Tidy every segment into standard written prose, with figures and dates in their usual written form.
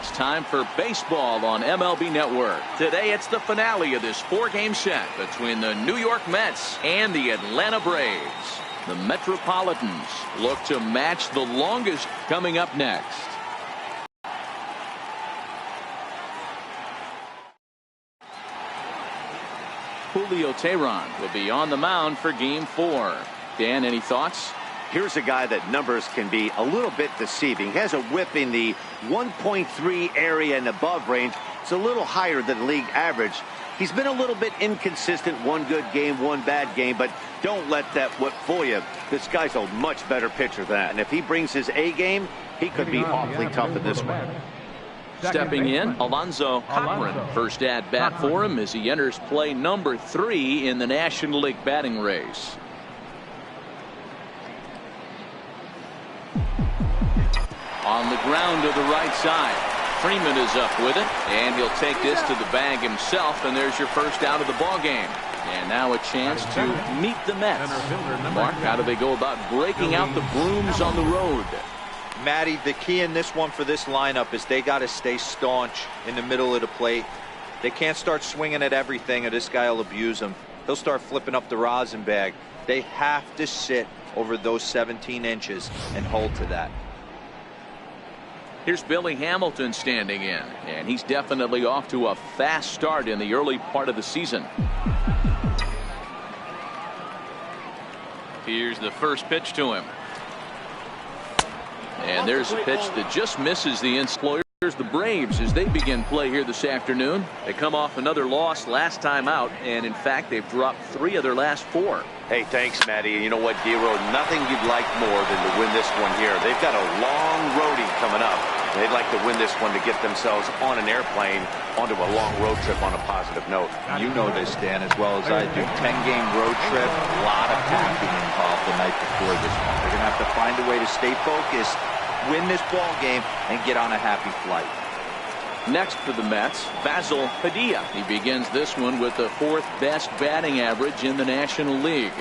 It's time for baseball on MLB Network. Today it's the finale of this 4-game set between the New York Mets and the Atlanta Braves. The Metropolitans look to match the longest. Coming up next. Julio Teheran will be on the mound for Game 4. Dan, any thoughts? Here's a guy that numbers can be a little bit deceiving. He has a whip in the 1.3 area and above range. It's a little higher than league average. He's been a little bit inconsistent. One good game, one bad game, but don't let that whip fool you. This guy's a much better pitcher than that. And if he brings his A game, he could be awfully tough in this one. Stepping in, Alonso Cochran. First at bat for him as he enters play number 3 in the National League batting race. On the ground to the right side. Freeman is up with it, and he'll take this to the bag himself, and there's your first out of the ball game. And now a chance to meet the Mets. Mark, how do they go about breaking out the brooms on the road? Matty, the key in this one for this lineup is they got to stay staunch in the middle of the plate. They can't start swinging at everything, or this guy will abuse them. He'll start flipping up the rosin bag. They have to sit over those 17 inches and hold to that. Here's Billy Hamilton standing in, and he's definitely off to a fast start in the early part of the season. Here's the first pitch to him. And there's a pitch that just misses the inside. The Braves as they begin play here this afternoon. They come off another loss last time out, and in fact they've dropped 3 of their last 4. Hey, thanks, Matty. And you know what, D-Road, nothing you'd like more than to win this one here. They've got a long roadie coming up. They'd like to win this one to get themselves on an airplane onto a long road trip on a positive note. You know this, Dan, as well as I do. 10-game road trip, a lot of packing involved the night before this one. They're going to have to find a way to stay focused, win this ball game, and get on a happy flight. Next for the Mets, Basil Padilla. He begins this one with the 4th best batting average in the National League.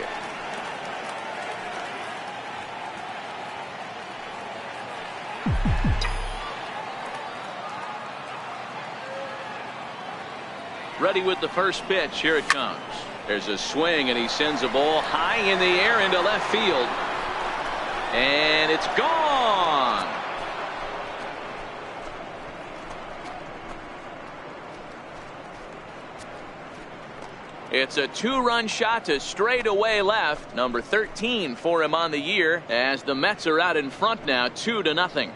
Ready with the first pitch. Here it comes. There's a swing, and he sends a ball high in the air into left field. And it's gone. It's a 2-run shot to straightaway left. Number 13 for him on the year, as the Mets are out in front now 2-0.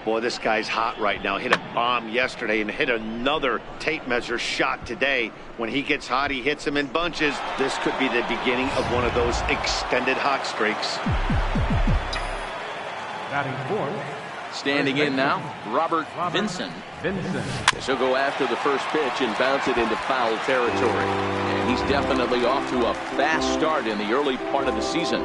Boy, this guy's hot right now. Hit a bomb yesterday and hit another tape measure shot today. When he gets hot, he hits them in bunches. This could be the beginning of one of those extended hot streaks. Standing in now, Robert Vincent. He'll go after the first pitch and bounce it into foul territory. And he's definitely off to a fast start in the early part of the season.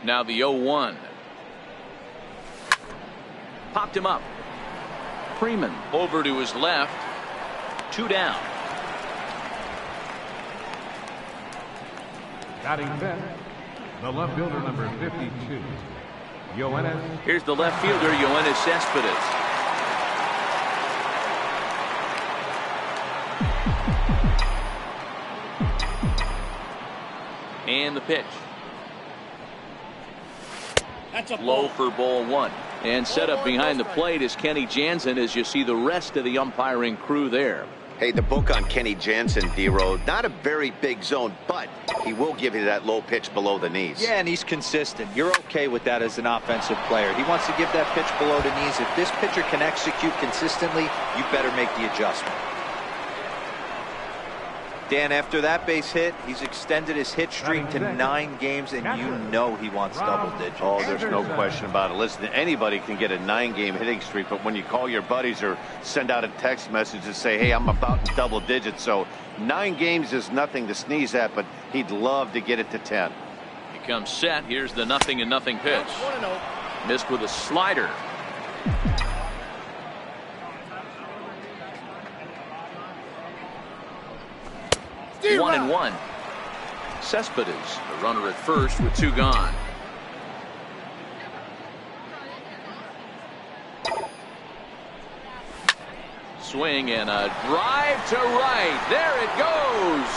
Now the 0-1. Popped him up. Freeman over to his left. 2 down. Batting 10, the left fielder, number 52, Yoenis. Here's the left fielder, Yoenis Cespedes. And the pitch. Low for ball 1. And set up behind the plate is Kenny Jansen, as you see the rest of the umpiring crew there. Hey, the book on Kenny Jansen, D-Road, not a very big zone, but he will give you that low pitch below the knees. Yeah, and he's consistent. You're okay with that as an offensive player. He wants to give that pitch below the knees. If this pitcher can execute consistently, you better make the adjustment. Dan, after that base hit, he's extended his hit streak to 9 games, and you know he wants double digits. Oh, there's no question about it. Listen, anybody can get a 9-game hitting streak, but when you call your buddies or send out a text message and say, hey, I'm about in double digits, so 9 games is nothing to sneeze at, but he'd love to get it to 10. You comes set. Here's the 0-0 pitch. Missed with a slider. 1-1. Cespedes, the runner at first with 2 gone. Swing and a drive to right. There it goes.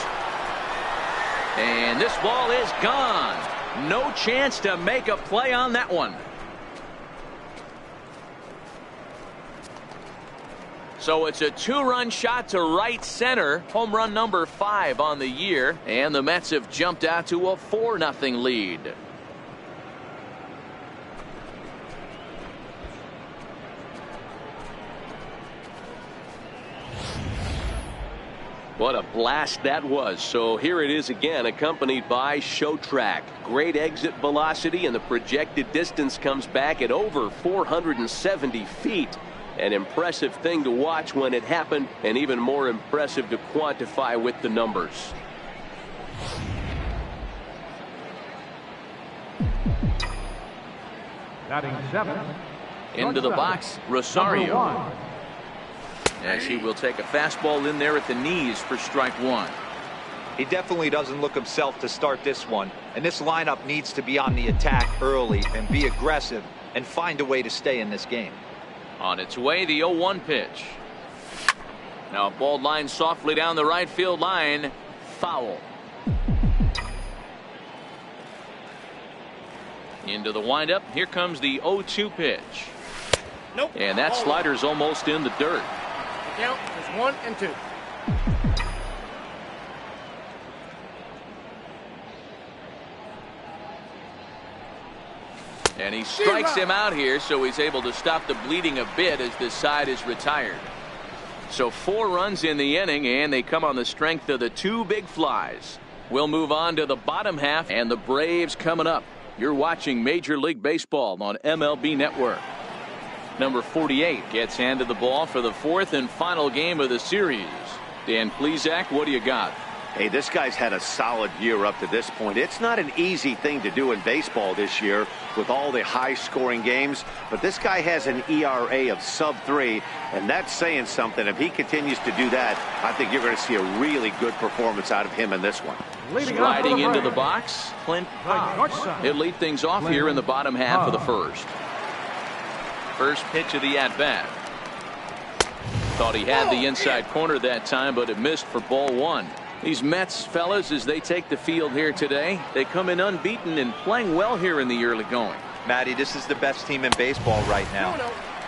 And this ball is gone. No chance to make a play on that one. So it's a 2-run shot to right center. Home run number 5 on the year. And the Mets have jumped out to a 4-0 lead. What a blast that was. So here it is again, accompanied by Show Track. Great exit velocity, and the projected distance comes back at over 470 feet. An impressive thing to watch when it happened, and even more impressive to quantify with the numbers. Batting 7. Into the box, Rosario. As he will take a fastball in there at the knees for strike 1. He definitely doesn't look himself to start this one, and this lineup needs to be on the attack early and be aggressive and find a way to stay in this game. On its way, the 0-1 pitch. Now a ball line softly down the right field line. Foul. Into the windup. Here comes the 0-2 pitch. Nope. And that slider's almost in the dirt. The count is 1 and 2. And he strikes him out here, so he's able to stop the bleeding a bit as this side is retired. So 4 runs in the inning, and they come on the strength of the 2 big flies. We'll move on to the bottom half, and the Braves coming up. You're watching Major League Baseball on MLB Network. Number 48 gets handed the ball for the 4th and final game of the series. Dan Plesac, what do you got? Hey, this guy's had a solid year up to this point. It's not an easy thing to do in baseball this year with all the high-scoring games, but this guy has an ERA of sub-3, and that's saying something. If he continues to do that, I think you're going to see a really good performance out of him in this one. Sliding into the box, Clint Hobb. He'll lead things off here in the bottom half of the first. First pitch of the at-bat. Thought he had the inside corner that time, but it missed for ball 1. These Mets, fellas, as they take the field here today, they come in unbeaten and playing well here in the early going. Matty, this is the best team in baseball right now.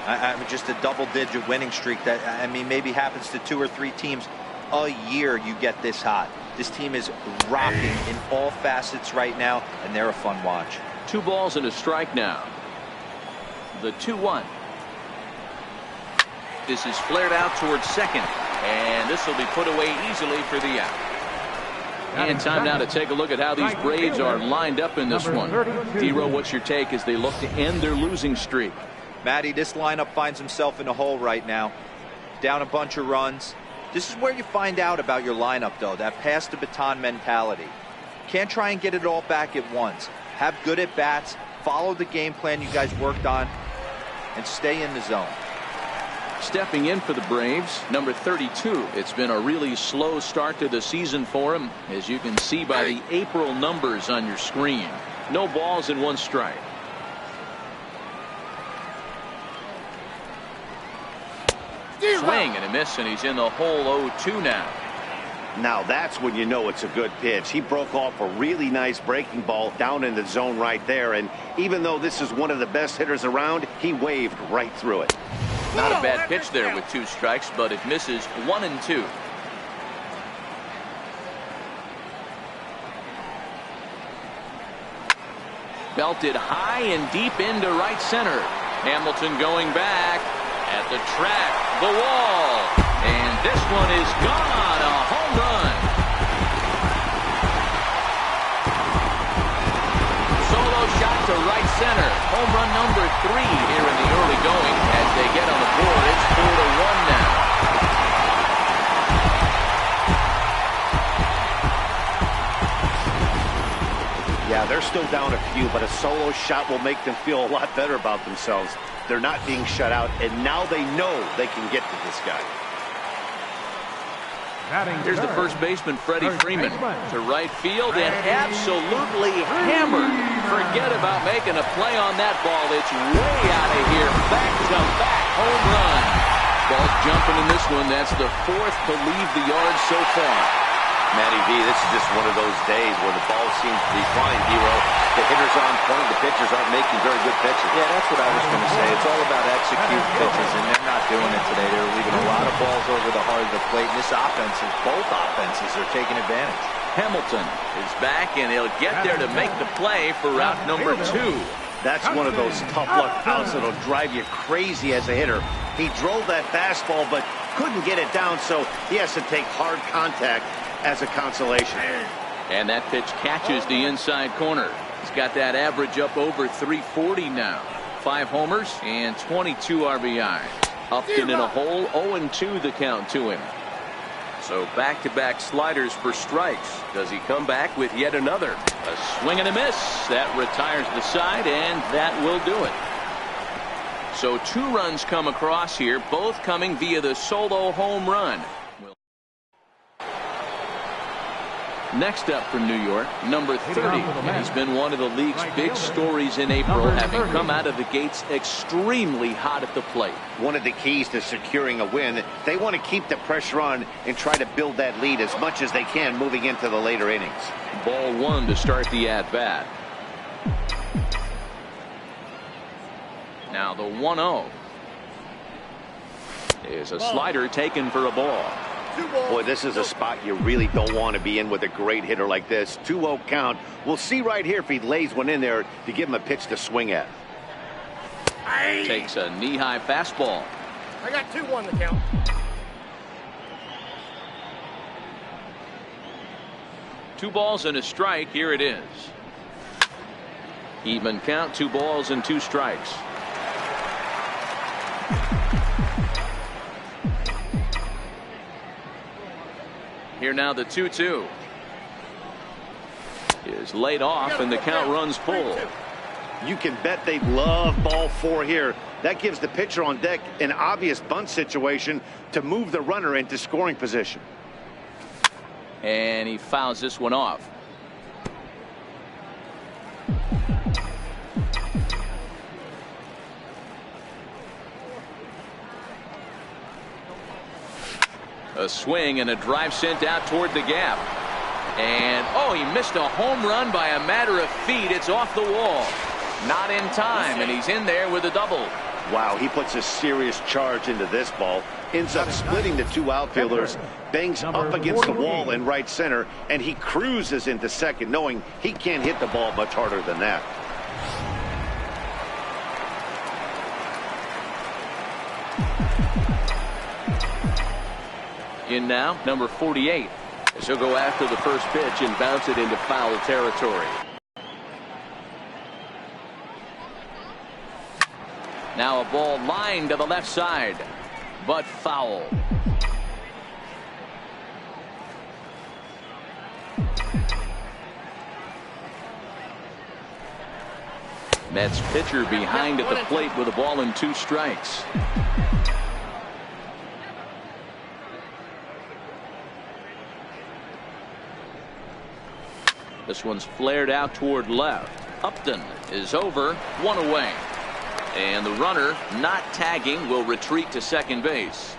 I'm just a double-digit winning streak that, I mean, maybe happens to 2 or 3 teams a year you get this hot. This team is rocking in all facets right now, and they're a fun watch. 2 balls and a strike now. The 2-1. This is flared out towards second, and this will be put away easily for the out. And time now to take a look at how these Braves are lined up in this one. D-Row, what's your take as they look to end their losing streak? Matty, this lineup finds himself in a hole right now. Down a bunch of runs. This is where you find out about your lineup, though, that pass the baton mentality. Can't try and get it all back at once. Have good at-bats, follow the game plan you guys worked on, and stay in the zone. Stepping in for the Braves, number 32. It's been a really slow start to the season for him, as you can see by the April numbers on your screen. No balls and 1 strike. Swing and a miss, and he's in the hole 0-2 now. Now that's when you know it's a good pitch. He broke off a really nice breaking ball down in the zone right there, and even though this is one of the best hitters around, he waved right through it. Not a bad pitch there with 2 strikes, but it misses 1 and 2. Belted high and deep into right center. Hamilton going back at the track, the wall, and this one is gone. A home run. Solo shot to right center. Home run number 3 here in the early going as they get on the board. It's 4-1 now. Yeah, they're still down a few, but a solo shot will make them feel a lot better about themselves. They're not being shut out, and now they know they can get to this guy. Here's the first baseman, Freddie Freeman, to right field and absolutely hammered. Forget about making a play on that ball. It's way out of here. Back-to-back home run. Ball's jumping in this one. That's the fourth to leave the yard so far. Matty V, this is just one of those days where the ball seems to be flying, Hero. The hitters are on point. The pitchers aren't making very good pitches. Yeah, that's what I was going to say. It's all about execute pitches, and they're not doing it today. They're leaving a lot of balls over the heart of the plate, and this offense, both offenses are taking advantage. Hamilton is back, and he'll get there to make the play for route number 2. That's one of those tough luck outs that'll drive you crazy as a hitter. He drove that fastball, but couldn't get it down, so he has to take hard contact as a consolation. And that pitch catches the inside corner. He's got that average up over 340 now. 5 homers and 22 RBIs. Upton in a hole, 0-2 the count to him. So back-to-back sliders for strikes. Does he come back with yet another? A swing and a miss. That retires the side, and that will do it. So 2 runs come across here, both coming via the solo home run. Next up from New York, number 30. And he's been one of the league's big stories in April, having come out of the gates extremely hot at the plate. One of the keys to securing a win, they want to keep the pressure on and try to build that lead as much as they can moving into the later innings. Ball 1 to start the at-bat. Now the 1-0 is a slider taken for a ball. Boy, this is a spot you really don't want to be in with a great hitter like this. 2-0 count. We'll see right here if he lays one in there to give him a pitch to swing at. Takes a knee-high fastball. I got 2-1 the count. Two balls and a strike. Here it is. Even count, 2 balls and 2 strikes. Here now the 2-2 is laid off, and the count runs full. You can bet they love ball 4 here. That gives the pitcher on deck an obvious bunt situation to move the runner into scoring position. And he fouls this one off. A swing and a drive sent out toward the gap. And, oh, he missed a home run by a matter of feet. It's off the wall. Not in time, and he's in there with a double. Wow, he puts a serious charge into this ball. Ends up splitting the 2 outfielders. Bangs up against the wall in right center, and he cruises into second, knowing he can't hit the ball much harder than that. In now, number 48. As he'll go after the first pitch and bounce it into foul territory. Now a ball lined to the left side, but foul. Mets pitcher behind at the plate with a ball and 2 strikes. This one's flared out toward left. Upton is over, 1 away. And the runner, not tagging, will retreat to second base.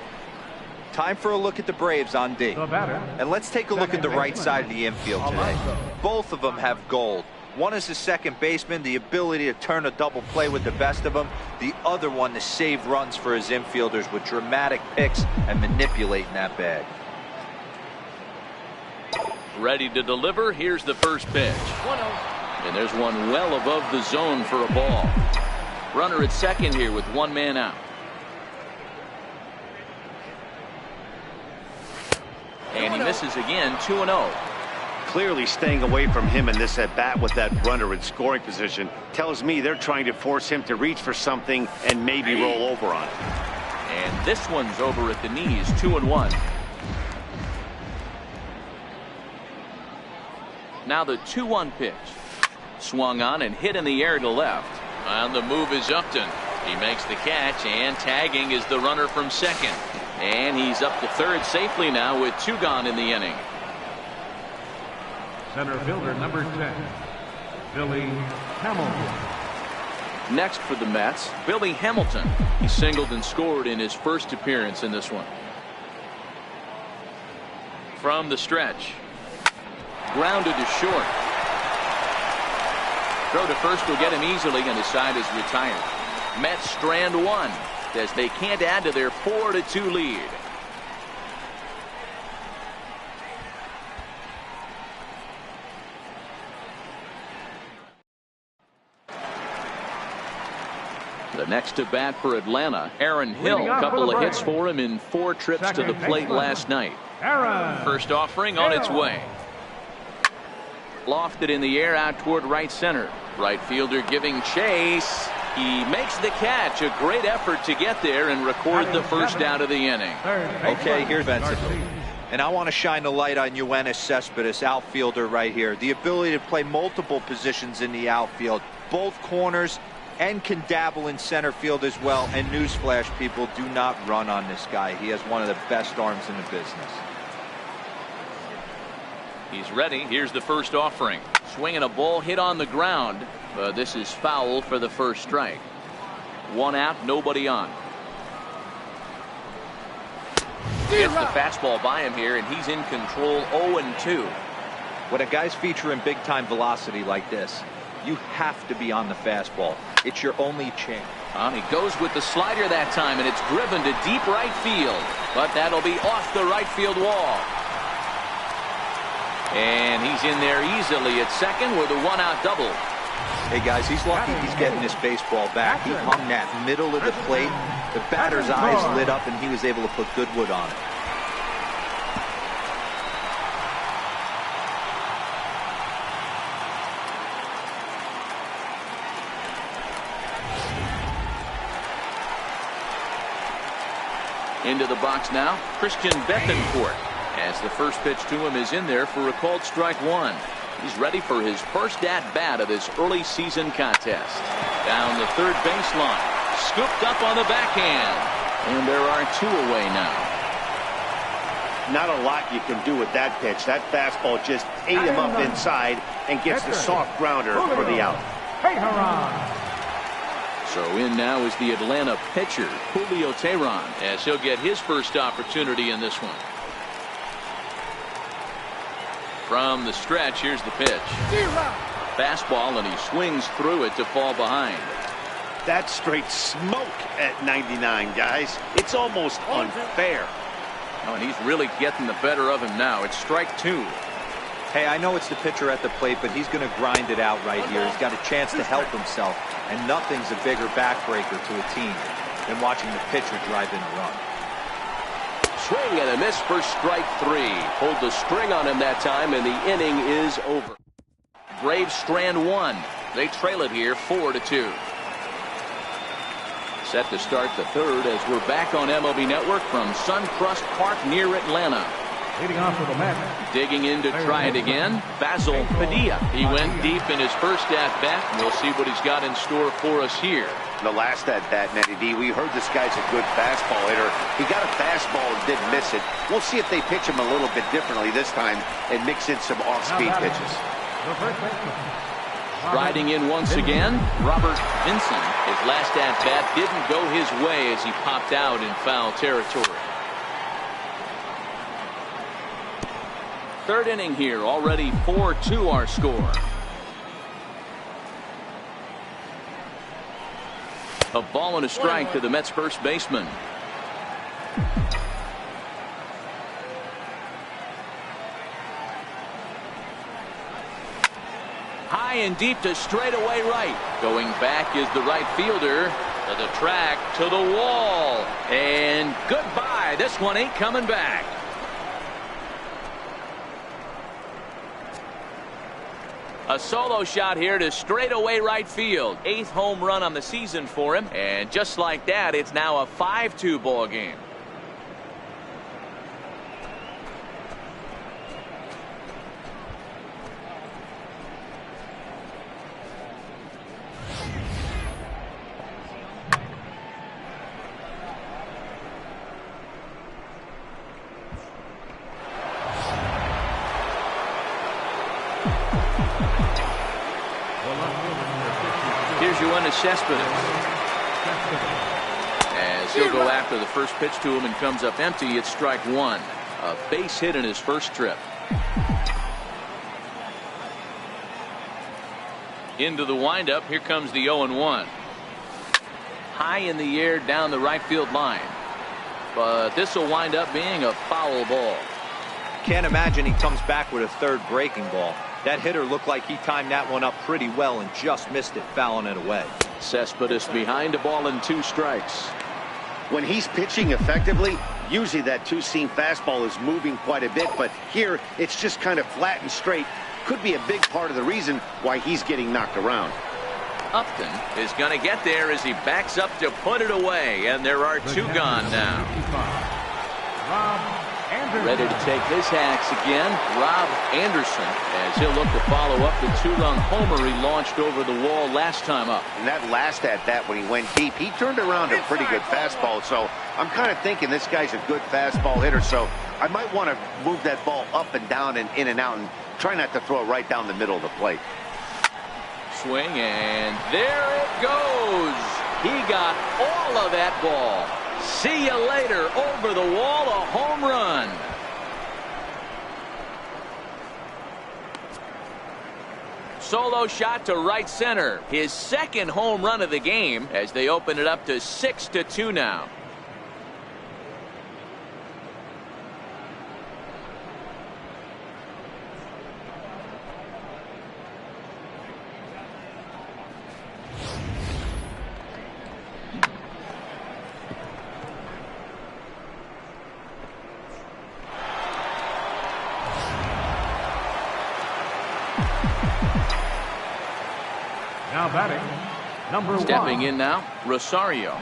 Time for a look at the Braves on D. And let's take a look at the right side of the infield today. Both of them have gold. One is the second baseman, the ability to turn a double play with the best of them. The other one to save runs for his infielders with dramatic picks and manipulating that bag. Ready to deliver. Here's the first pitch. 1-0. And there's one well above the zone for a ball. Runner at second here with 1 man out. And he misses again, 2-0. Clearly staying away from him in this at-bat with that runner in scoring position tells me they're trying to force him to reach for something and maybe roll over on it. And this one's over at the knees, 2-1. Now the 2-1 pitch. Swung on and hit in the air to left. On the move is Upton. He makes the catch, and tagging is the runner from second. And he's up to third safely now with 2 gone in the inning. Center fielder number 10, Billy Hamilton. Next for the Mets, Billy Hamilton. He singled and scored in his first appearance in this one. From the stretch. Grounded to short. Throw to first will get him easily, and his side is retired. Mets strand 1 as they can't add to their 4-2 lead. The next to bat for Atlanta, Aaron Hill. A couple of hits for him in 4 trips to the plate last night. First offering on its way. Lofted in the air out toward right center. Right fielder giving chase. He makes the catch. A great effort to get there and record the first out of the inning. Okay, here's Benson. And I want to shine the light on Yoenis Cespedes, outfielder right here. The ability to play multiple positions in the outfield. Both corners, and can dabble in center field as well. And newsflash, people, do not run on this guy. He has one of the best arms in the business. He's ready. Here's the first offering. Swinging a ball hit on the ground. This is foul for the first strike. 1 out, nobody on. Gets the fastball by him here, and he's in control. 0-2. When a guy's featuring big time velocity like this, you have to be on the fastball. It's your only chance. He goes with the slider that time, and it's driven to deep right field. But that'll be off the right field wall. And he's in there easily at second with a 1-out double. Hey guys, he's lucky he's getting this baseball back. He hung that middle of the plate. The batter's eyes lit up, and he was able to put good wood on it. Into the box now, Christian Bethancourt, as the first pitch to him is in there for a called strike 1. He's ready for his first at-bat of this early season contest. Down the third baseline, scooped up on the backhand, and there are 2 away now. Not a lot you can do with that pitch. That fastball just ate him up inside and gets the soft grounder for the out. So in now is the Atlanta pitcher, Julio Teheran, as he'll get his first opportunity in this one. From the stretch, here's the pitch. Fastball, and he swings through it to fall behind. That's straight smoke at 99, guys. It's almost unfair. Oh, and he's really getting the better of him now. It's strike 2. Hey, I know it's the pitcher at the plate, but he's going to grind it out right here. He's got a chance to help himself, and nothing's a bigger backbreaker to a team than watching the pitcher drive in a run. Swing and a miss for strike 3. Pulled the string on him that time, and the inning is over. Braves strand 1. They trail it here 4-2. Set to start the third as we're back on MLB Network from Suncrest Park near Atlanta. Leading off for the Mets. Digging in to try it again, Basil Padilla. He went deep in his first at-bat. We'll see what he's got in store for us here. The last at-bat, Nettie D, we heard this guy's a good fastball hitter. He got a fastball and didn't miss it. We'll see if they pitch him a little bit differently this time and mix in some off-speed pitches. Riding in once again, Robert Vinson. His last at-bat didn't go his way as he popped out in foul territory. Third inning here, already 4-2 our score. A ball and a strike to the Mets first baseman. High and deep to straightaway right. Going back is the right fielder. To the track, to the wall. And goodbye. This one ain't coming back. A solo shot here to straightaway right field. 8th home run on the season for him. And just like that, it's now a 5-2 ball game. Here's your one to Cespedes. As he'll go after the first pitch to him and comes up empty, it's strike one. A base hit in his first trip. Into the windup. Here comes the 0-1. High in the air down the right field line. But this will wind up being a foul ball. Can't imagine he comes back with a third breaking ball. That hitter looked like he timed that one up pretty well and just missed it, fouling it away. Cespedes behind a ball and 2 strikes. When he's pitching effectively, usually that two-seam fastball is moving quite a bit, but here it's just kind of flat and straight. Could be a big part of the reason why he's getting knocked around. Upton is going to get there as he backs up to put it away, and there are 2 gone now. Ready to take his hacks again, Rob Anderson, as he'll look to follow up the 2-run homer he launched over the wall last time up. And that last at-bat when he went deep, he turned around a pretty good fastball, so I'm kind of thinking this guy's a good fastball hitter, so I might want to move that ball up and down and in and out and try not to throw it right down the middle of the plate. Swing, and there it goes. He got all of that ball. See you later. Over the wall, a home run. Solo shot to right center. His second home run of the game as they open it up to 6-2 now. Now batting, number Stepping 1. in now, Rosario.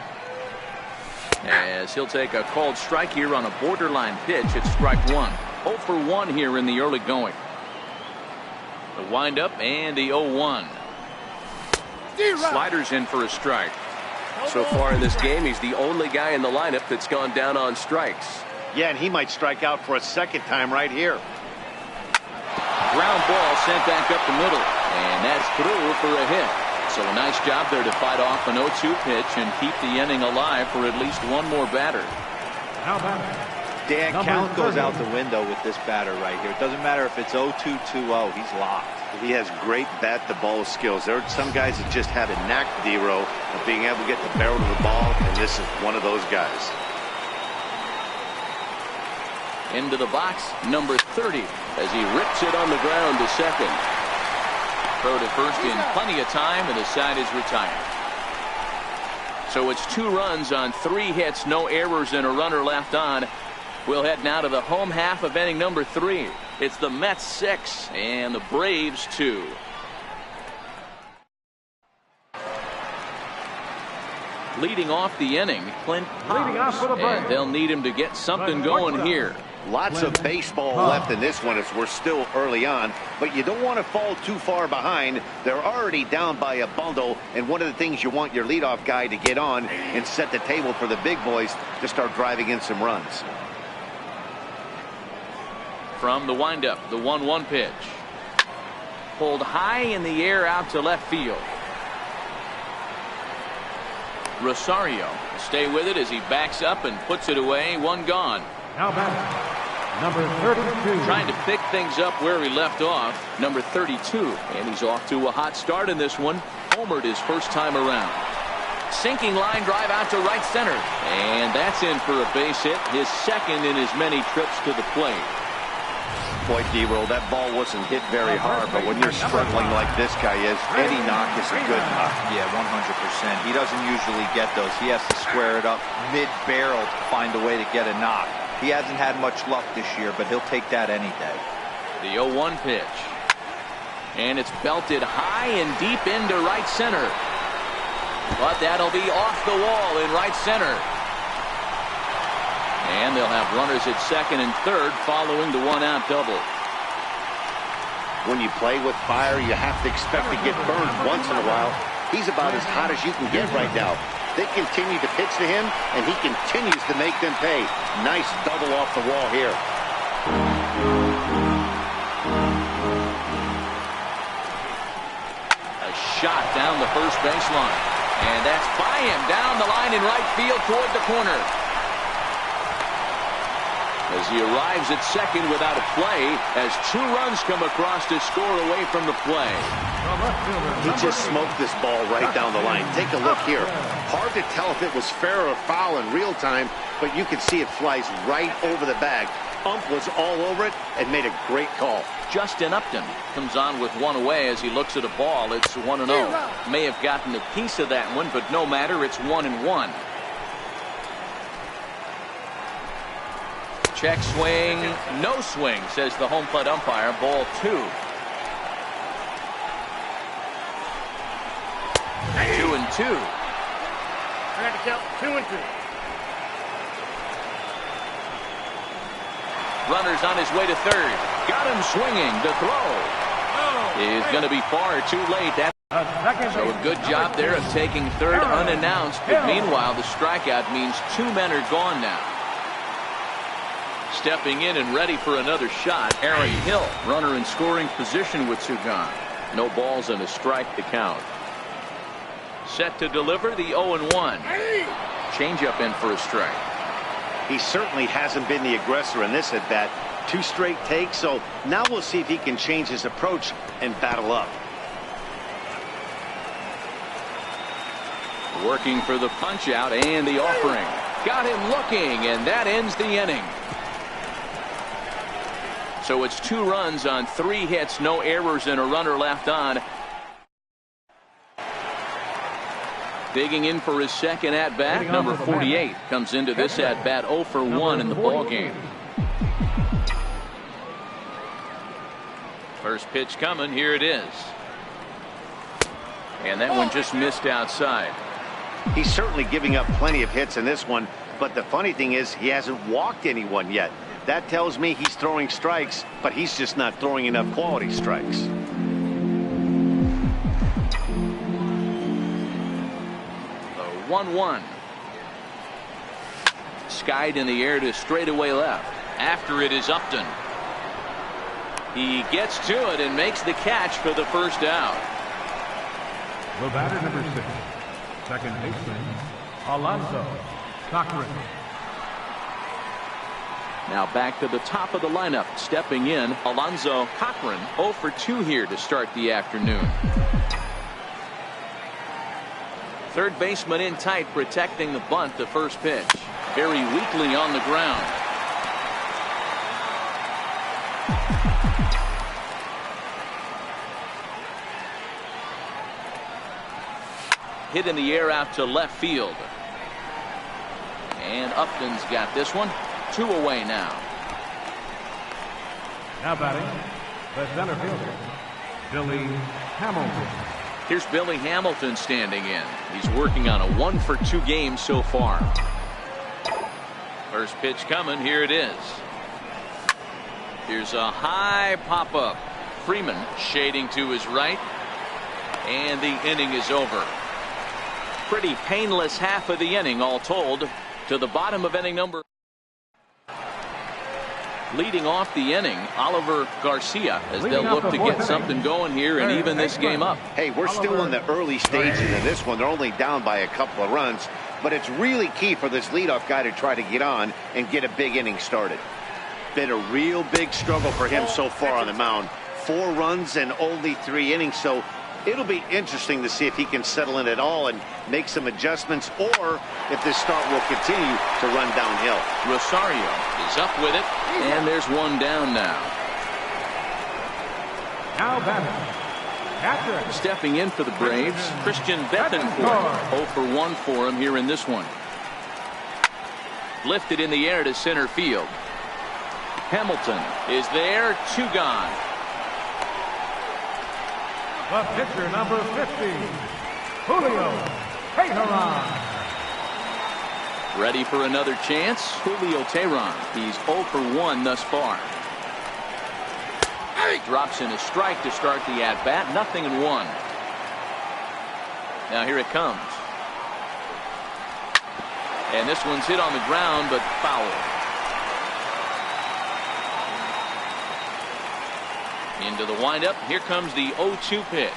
As he'll take a called strike here on a borderline pitch. It's strike 1. 0 for 1 here in the early going. The windup and the 0-1. Sliders in for a strike. So far in this game, he's the only guy in the lineup that's gone down on strikes. Yeah, and he might strike out for a second time right here. Ground ball sent back up the middle, and that's through for a hit. So a nice job there to fight off an 0-2 pitch and keep the inning alive for at least one more batter. Now batting, Dan, number count goes 30. out the window with this batter right here. It doesn't matter if it's 0-2, 2-0. He's locked. He has great bat-to-ball skills. There are some guys that just have a knack, D-Row, of being able to get the barrel to the ball, and this is one of those guys. Into the box, number 30, as he rips it on the ground to second. Throw to first in plenty of time, and the side is retired. So it's 2 runs on 3 hits, no errors, and a runner left on. We'll head now to the home half of inning number 3. It's the Mets 6 and the Braves 2. Leading off the inning, Clint Leading off for the Braves. and they'll need him to get something going here. Lots of baseball left in this one as we're still early on, but you don't want to fall too far behind. They're already down by a bundle, and one of the things you want your leadoff guy to get on and set the table for the big boys to start driving in some runs. From the windup, the 1-1 pitch. Pulled high in the air out to left field. Rosario will stay with it as he backs up and puts it away. 1 gone. Now batting, number 32. Trying to pick things up where he left off, number 32. And he's off to a hot start in this one. Homered his first time around. Sinking line drive out to right center. And that's in for a base hit, his second in as many trips to the plate. Boy, D-Roll, that ball wasn't hit very hard, but when you're struggling like this guy is, any knock is a good knock. Yeah, 100%. He doesn't usually get those. He has to square it up mid-barrel to find a way to get a knock. He hasn't had much luck this year, but he'll take that any day. The 0-1 pitch. And it's belted high and deep into right center. But that'll be off the wall in right center. And they'll have runners at second and third following the 1-out double. When you play with fire, you have to expect to get burned once in a while. He's about as hot as you can get right now. They continue to pitch to him, and he continues to make them pay. Nice double off the wall here. A shot down the first baseline. And that's by him down the line in right field toward the corner. As he arrives at second without a play, as 2 runs come across to score away from the play. He just smoked this ball right down the line. Take a look here. Hard to tell if it was fair or foul in real time, but you can see it flies right over the bag. Ump was all over it and made a great call. Justin Upton comes on with 1 away as he looks at a ball. It's 1-0. May have gotten a piece of that one, but no matter. It's 1-1. Check swing. No swing, says the home plate umpire. Ball 2. 2-2. I got to count 2-2. Runner's on his way to third. Got him swinging. The throw is going to be far too late. So a good job there of taking third unannounced. But meanwhile, the strikeout means 2 men are gone now. Stepping in and ready for another shot, Aaron Hill. Runner in scoring position with 2 gone. No balls and a strike to count. Set to deliver the 0-1. Changeup in for a strike. He certainly hasn't been the aggressor in this at bat. 2 straight takes, so now we'll see if he can change his approach and battle up. Working for the punch out and the offering. Got him looking, and that ends the inning. So it's 2 runs on 3 hits, no errors, and a runner left on. Digging in for his second at-bat, number 48 comes into this at-bat 0 for 1 in the ballgame. First pitch coming, here it is. And that one just missed outside. He's certainly giving up plenty of hits in this one, but the funny thing is he hasn't walked anyone yet. That tells me he's throwing strikes, but he's just not throwing enough quality strikes. 1-1. Skied in the air to straightaway left. After it is Upton. He gets to it and makes the catch for the first out. The batter, number 6, second baseman, Alonso Cochran. Now back to the top of the lineup. Stepping in, Alonso Cochran. 0 for 2 here to start the afternoon. Third baseman in tight, protecting the bunt. The first pitch. Very weakly on the ground. Hit in the air out to left field. And Upton's got this one. 2 away now. Now batting, the center fielder, Billy Hamilton. Here's Billy Hamilton standing in. He's working on a 1 for 2 game so far. First pitch coming. Here it is. Here's a high pop-up. Freeman shading to his right. And the inning is over. Pretty painless half of the inning all told. To the bottom of inning number. Leading off the inning, Oliver Garcia, as they'll look to get something going here and even this game up. Hey, we're still in the early stages of this one. They're only down by a couple of runs, but it's really key for this leadoff guy to try to get on and get a big inning started. Been a real big struggle for him so far on the mound. 4 runs and only 3 innings, so it'll be interesting to see if he can settle in at all and make some adjustments, or if this start will continue to run downhill. Rosario is up with it, and there's 1 down now. Now batting, catcher. Stepping in for the Braves, Christian Bethancourt. 0 for 1 for him here in this one. Lifted in the air to center field. Hamilton is there. 2 gone. The pitcher, number 50, Julio Teheran. Ready for another chance. Julio Teheran. He's 0 for 1 thus far. Drops in a strike to start the at-bat. 0-1. Now here it comes. And this one's hit on the ground, but foul. Into the windup. Here comes the 0-2 pitch.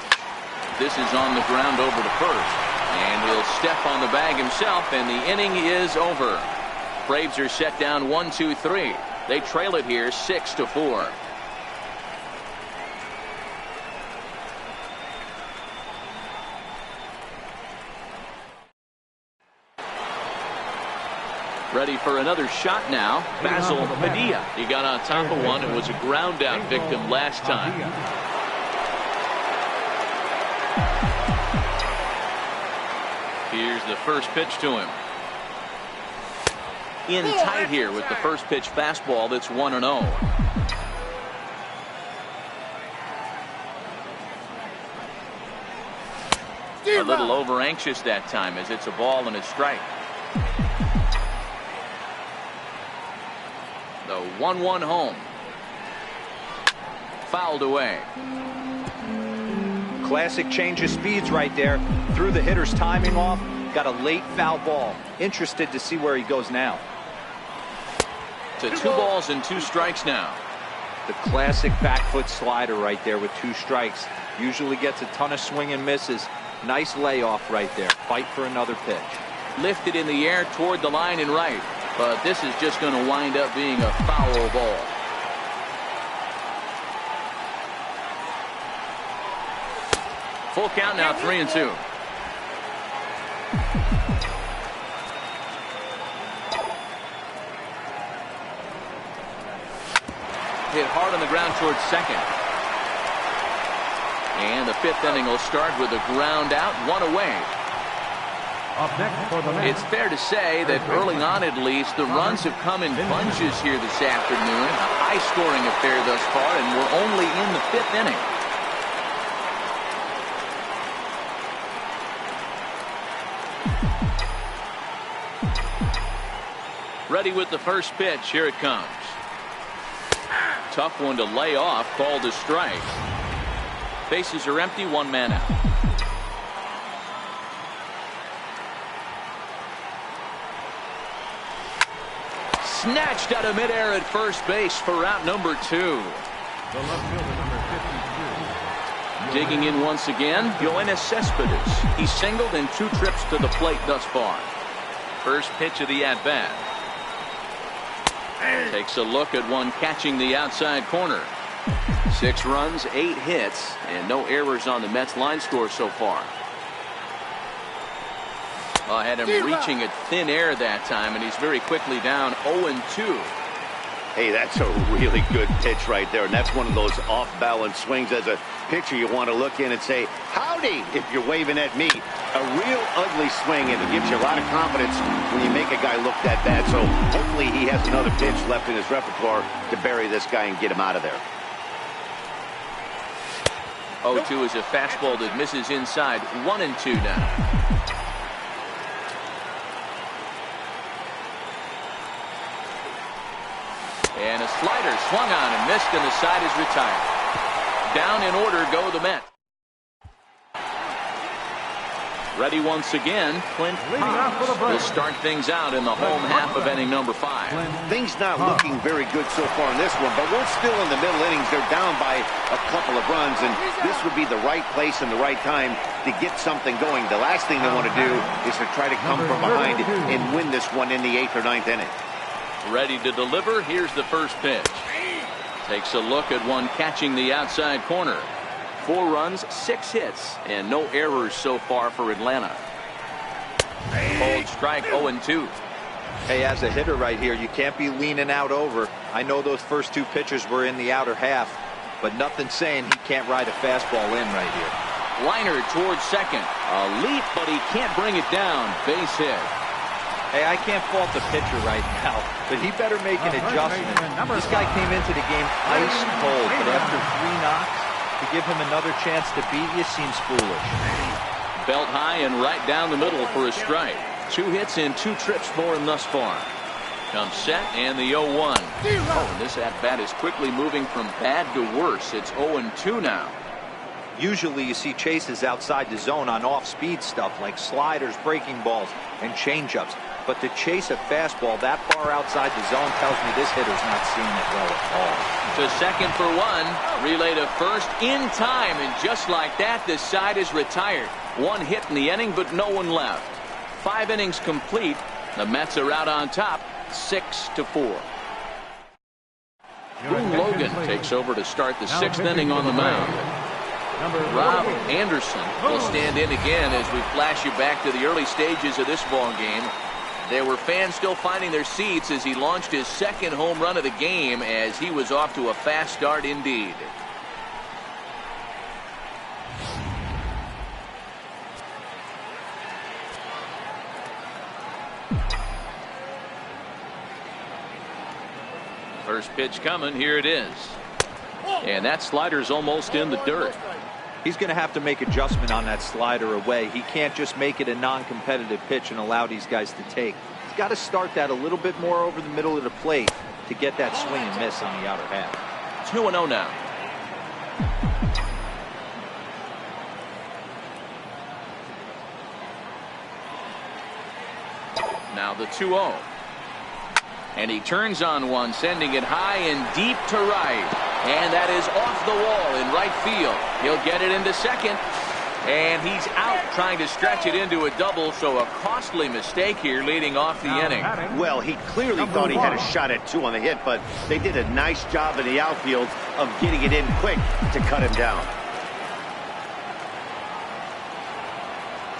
this is on the ground over to first. And he'll step on the bag himself, and the inning is over. Braves are set down 1-2-3. They trail it here 6-4. Ready for another shot now. Basil Padilla. He got on top of one and was a ground out victim last time. Here's the first pitch to him. In tight here with the first pitch fastball that's 1-0. A little over anxious that time as it's a ball and a strike. The 1-1 home. Fouled away. Classic change of speeds right there. Threw the hitter's timing off. Got a late foul ball. Interested to see where he goes now. To 2 balls and 2 strikes now. The classic back foot slider right there with 2 strikes. Usually gets a ton of swing and misses. Nice layoff right there. Fight for another pitch. Lifted in the air toward the line and right. But this is just going to wind up being a foul ball. Full count now, 3-2. Hit hard on the ground towards second. And the 5th inning will start with a ground out, 1 away. It's fair to say that early on, at least, the runs have come in bunches here this afternoon. A high-scoring affair thus far, and we're only in the 5th inning. Ready with the first pitch. Here it comes. Tough one to lay off, called a strike. Bases are empty, 1 man out. Snatched out of midair at first base for out number 2. The left fielder, number 52. Digging in once again, Yoenis Cespedes. He's singled in 2 trips to the plate thus far. First pitch of the at-bat. Takes a look at one catching the outside corner. 6 runs, 8 hits, and no errors on the Mets line score so far. I had him reaching at thin air that time, and he's very quickly down 0-2. Hey, that's a really good pitch right there, and that's one of those off-balance swings. As a pitcher, you want to look in and say, howdy, if you're waving at me. A real ugly swing, and it gives you a lot of confidence when you make a guy look that bad. So hopefully he has another pitch left in his repertoire to bury this guy and get him out of there. 0-2 is a fastball that misses inside. 1-2 now. And a slider swung on and missed, and the side is retired. Down in order go the Mets. Ready once again, Clint will start things out in the home half of inning number 5. Things not looking very good so far in this one, but we're still in the middle innings. They're down by a couple of runs, and this would be the right place and the right time to get something going. The last thing they want to do is to try to come from behind and win this one in the 8th or 9th inning. Ready to deliver. Here's the first pitch. Takes a look at one catching the outside corner. 4 runs, 6 hits, and no errors so far for Atlanta. Cold strike, 0-2. Hey, as a hitter right here, you can't be leaning out over. I know those first 2 pitches were in the outer half, but nothing saying he can't ride a fastball in right here. Liner towards second. A leap, but he can't bring it down. Base hit. Hey, I can't fault the pitcher right now, but he better make an adjustment. This guy came into the game ice cold, but after 3 knocks, to give him another chance to beat you seems foolish. Belt high and right down the middle for a strike. 2 hits and 2 trips for him thus far. Comes set and the 0-1. Oh, and this at-bat is quickly moving from bad to worse. It's 0-2 now. Usually you see chases outside the zone on off-speed stuff like sliders, breaking balls, and changeups. but to chase a fastball that far outside the zone tells me this hitter's not seeing it well at all. To second for one. Relay to first in time, and just like that, this side is retired. One hit in the inning, but no one left. 5 innings complete. The Mets are out on top, 6-4. Boone Logan takes over to start the 6th inning on the mound. Rob Anderson will stand in again as we flash you back to the early stages of this ball game. There were fans still finding their seats as he launched his 2nd home run of the game, as he was off to a fast start indeed. First pitch coming. Here it is. And that slider's almost in the dirt. He's going to have to make adjustment on that slider away. He can't just make it a non-competitive pitch and allow these guys to take. He's got to start that a little bit more over the middle of the plate to get that swing and miss on the outer half. 2-0 now. Now the 2-0. And he turns on one, sending it high and deep to right. And that is off the wall in right field. He'll get it into second. And he's out, trying to stretch it into a double, so a costly mistake here leading off the inning. Well, he clearly thought he had a shot at 2 on the hit, but they did a nice job in the outfield of getting it in quick to cut him down.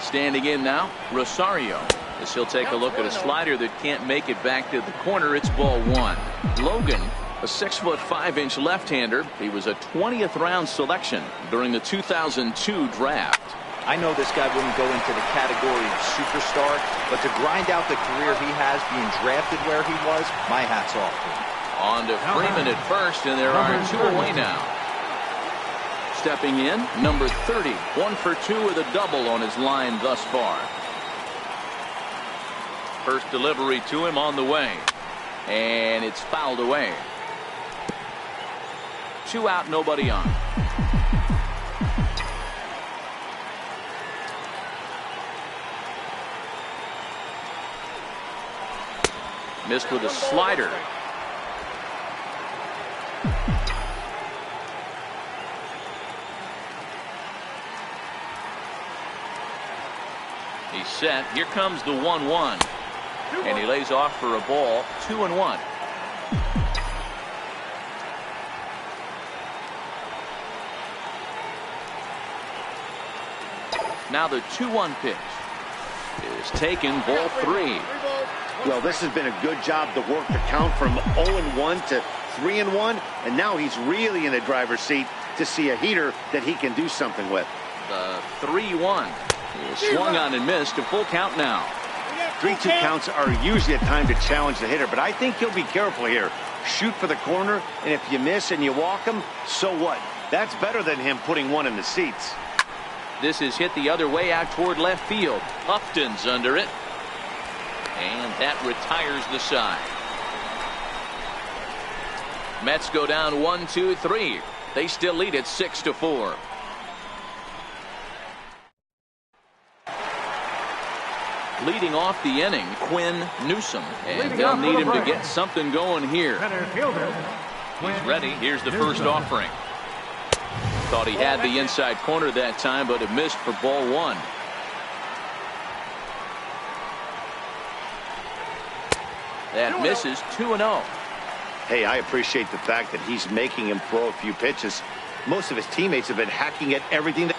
Standing in now, Rosario. As he'll take a look at a slider that can't make it back to the corner. It's ball 1. Logan, a 6'5" left-hander. He was a 20th round selection during the 2002 draft. I know this guy wouldn't go into the category of superstar, but to grind out the career he has being drafted where he was, my hat's off to him. On to Freeman at first, and there are 2 away now. Stepping in, number 30, 1 for 2 with a double on his line thus far. First delivery to him on the way, and it's fouled away. 2 out, nobody on. Missed with a slider. He's set. Here comes the 1-1. And he lays off for a ball. 2-1. Now the 2-1 pitch is taken, ball 3. Well, this has been a good job to work the count from 0-1 to 3-1, and now he's really in the driver's seat to see a heater that he can do something with. The 3-1 is swung on and missed. A full count now. 3-2 counts are usually a time to challenge the hitter, but I think he'll be careful here. Shoot for the corner, and if you miss and you walk him, so what? That's better than him putting one in the seats. This is hit the other way out toward left field. Upton's under it. And that retires the side. Mets go down 1-2-3. They still lead it 6-4. Leading off the inning, Quinn Newsom. And they'll need him to get something going here. He's ready. Here's the first offering. Thought he had the inside corner that time, but it missed for ball 1. That misses. 2-0. Hey, I appreciate the fact that he's making him throw a few pitches. Most of his teammates have been hacking at everything that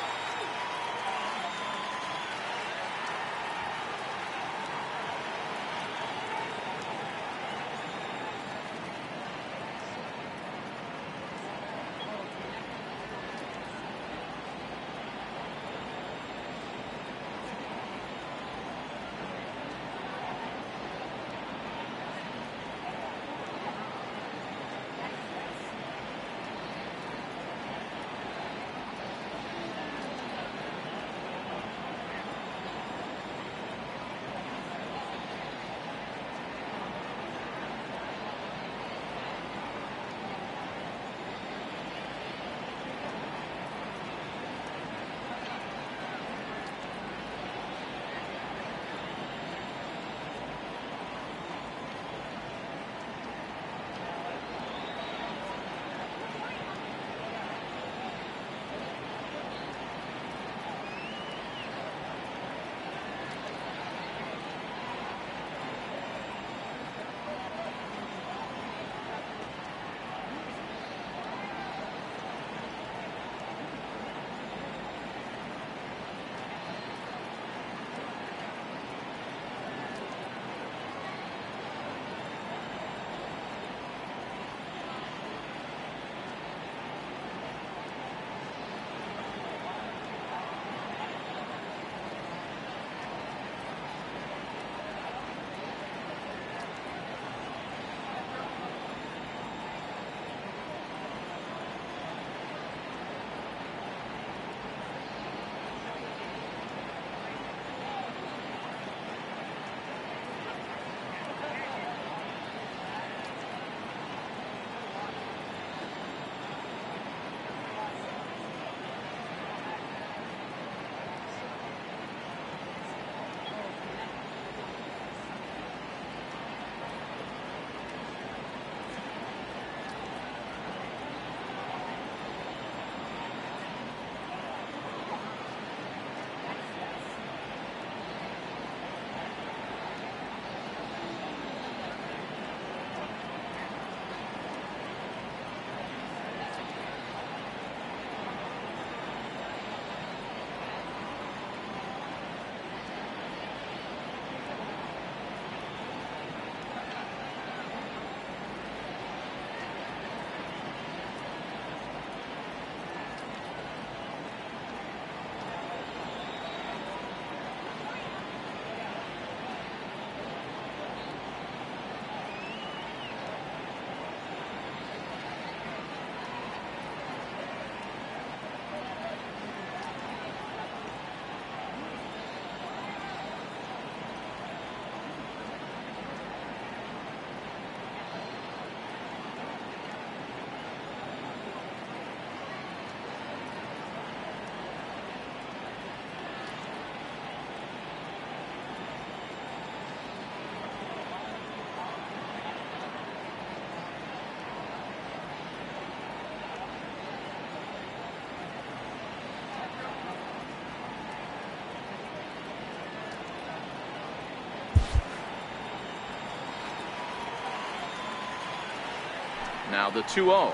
Now the 2-0.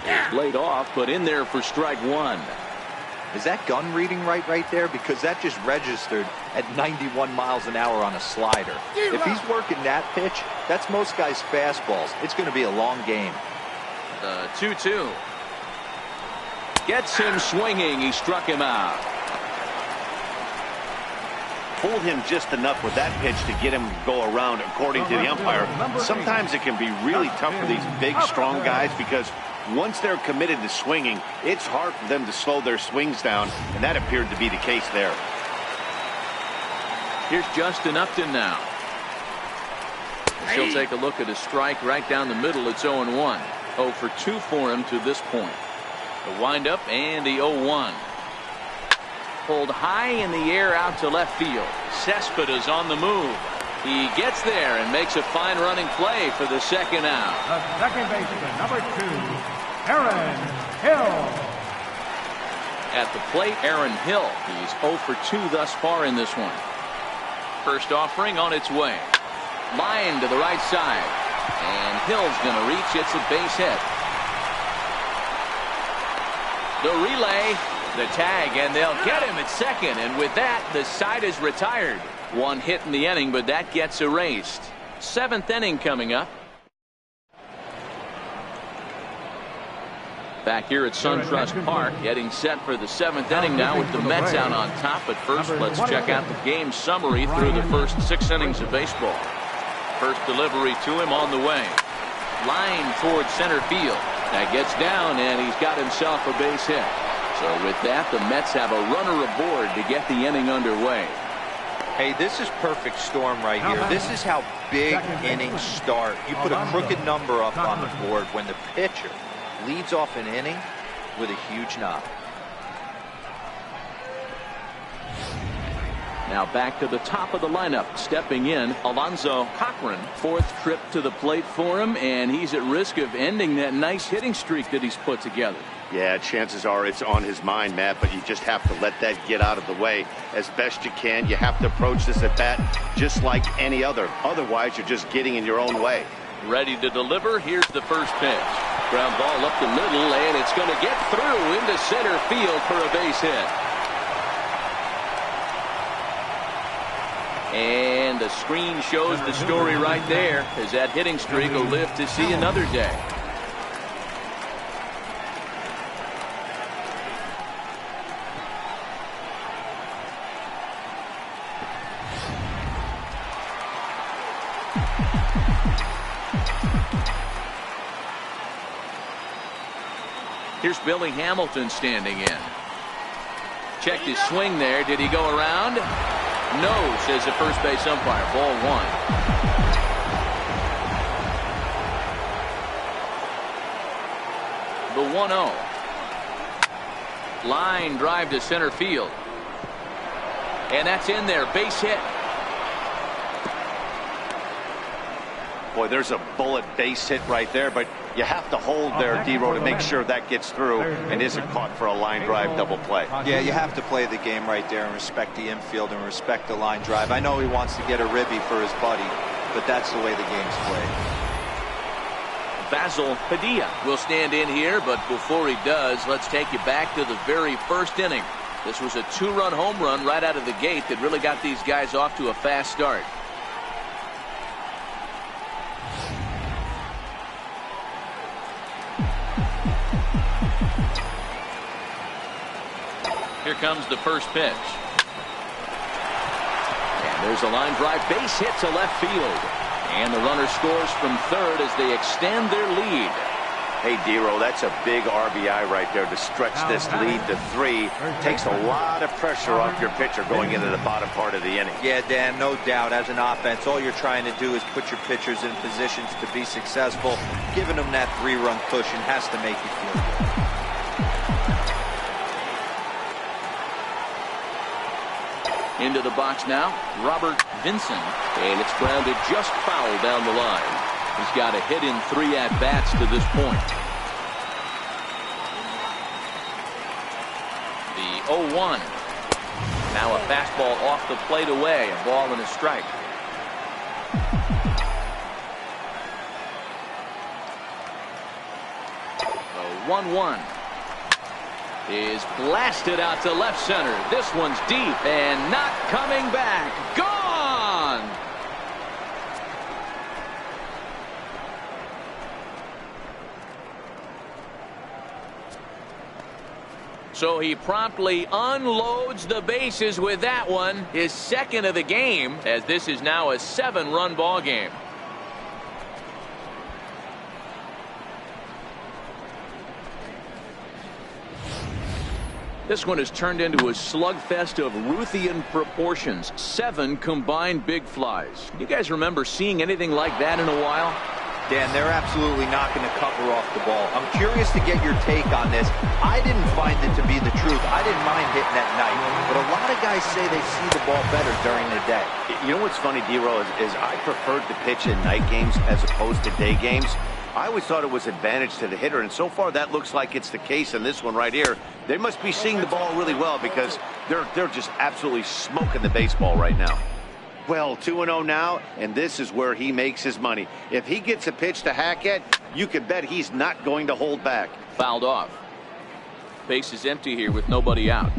It's laid off, but in there for strike one. Is that gun reading right there? Because that just registered at 91 miles an hour on a slider. If he's working that pitch, that's most guys' fastballs. It's going to be a long game. The 2-2. Gets him swinging. He struck him out. Fooled him just enough with that pitch to get him to go around, according to the umpire. Sometimes it can be really tough for these big, strong guys because once they're committed to swinging, it's hard for them to slow their swings down, and that appeared to be the case there. Here's Justin Upton now. He'll take a look at a strike right down the middle. It's 0-1. 0 for 2 for him to this point. The windup and the 0-1. Pulled high in the air out to left field. Cespedes on the move. He gets there and makes a fine running play for the second out. The second baseman, number 2, Aaron Hill. At the plate, Aaron Hill. He's 0 for 2 thus far in this one. First offering on its way. Line to the right side. And Hill's going to reach. It's a base hit. The relay, the tag, and they'll get him at second. And with that, the side is retired. One hit in the inning, but that gets erased. 7th inning coming up. Back here at SunTrust Park, getting set for the 7th inning now with the Mets out on top. But first, let's check out the game summary through the first 6 innings of baseball. First delivery to him on the way. Line towards center field. That gets down, and he's got himself a base hit. So with that, the Mets have a runner aboard to get the inning underway. Hey, this is perfect storm right here. This is how big innings start. You put a crooked number up on the board when the pitcher leads off an inning with a huge knock. Now back to the top of the lineup. Stepping in, Alonzo Cochran. 4th trip to the plate for him, and he's at risk of ending that nice hitting streak that he's put together. Yeah, chances are it's on his mind, Matt, but you just have to let that get out of the way as best you can. You have to approach this at bat just like any other. Otherwise, you're just getting in your own way. Ready to deliver. Here's the first pitch. Ground ball up the middle, and it's going to get through into center field for a base hit. And the screen shows the story right there, as that hitting streak will live to see another day. Here's Billy Hamilton standing in. Checked his swing there. Did he go around? No, says the first base umpire. Ball 1. The 1-0. Line drive to center field. And that's in there. Base hit. Boy, there's a bullet base hit right there, but you have to hold there, D-Row, to make sure that gets through and isn't caught for a line drive double play. Yeah, you have to play the game right there and respect the infield and respect the line drive. I know he wants to get a ribby for his buddy, but that's the way the game's played. Basil Padilla will stand in here, but before he does, let's take you back to the very first inning. This was a 2-run home run right out of the gate that really got these guys off to a fast start. Here comes the first pitch. And there's a line drive base hit to left field. And the runner scores from third as they extend their lead. Hey, D-Row, that's a big RBI right there to stretch this lead to 3. Takes a lot of pressure off your pitcher going into the bottom part of the inning. Yeah, Dan, no doubt. As an offense, all you're trying to do is put your pitchers in positions to be successful. Giving them that 3-run cushion has to make you feel good. Into the box now, Robert Vinson, and it's grounded just foul down the line. He's got a hit in 3 at-bats to this point. The 0-1. Now a fastball off the plate away, a ball and a strike. 1-1. Is blasted out to left center. This one's deep and not coming back. Gone! So he promptly unloads the bases with that one, his second of the game, as this is now a 7-run ball game. This one has turned into a slugfest of Ruthian proportions. 7 combined big flies. You guys remember seeing anything like that in a while? Dan, they're absolutely not going to cover off the ball. I'm curious to get your take on this. I didn't find it to be the truth. I didn't mind hitting at night, but a lot of guys say they see the ball better during the day. You know what's funny, D-Roll, is I preferred to pitch in night games as opposed to day games. I always thought it was advantage to the hitter, and so far that looks like it's the case in this one right here. They must be seeing the ball really well because they're just absolutely smoking the baseball right now. Well, 2-0 now, and this is where he makes his money. If he gets a pitch to hack at, you can bet he's not going to hold back. Fouled off. Base is empty here with nobody out.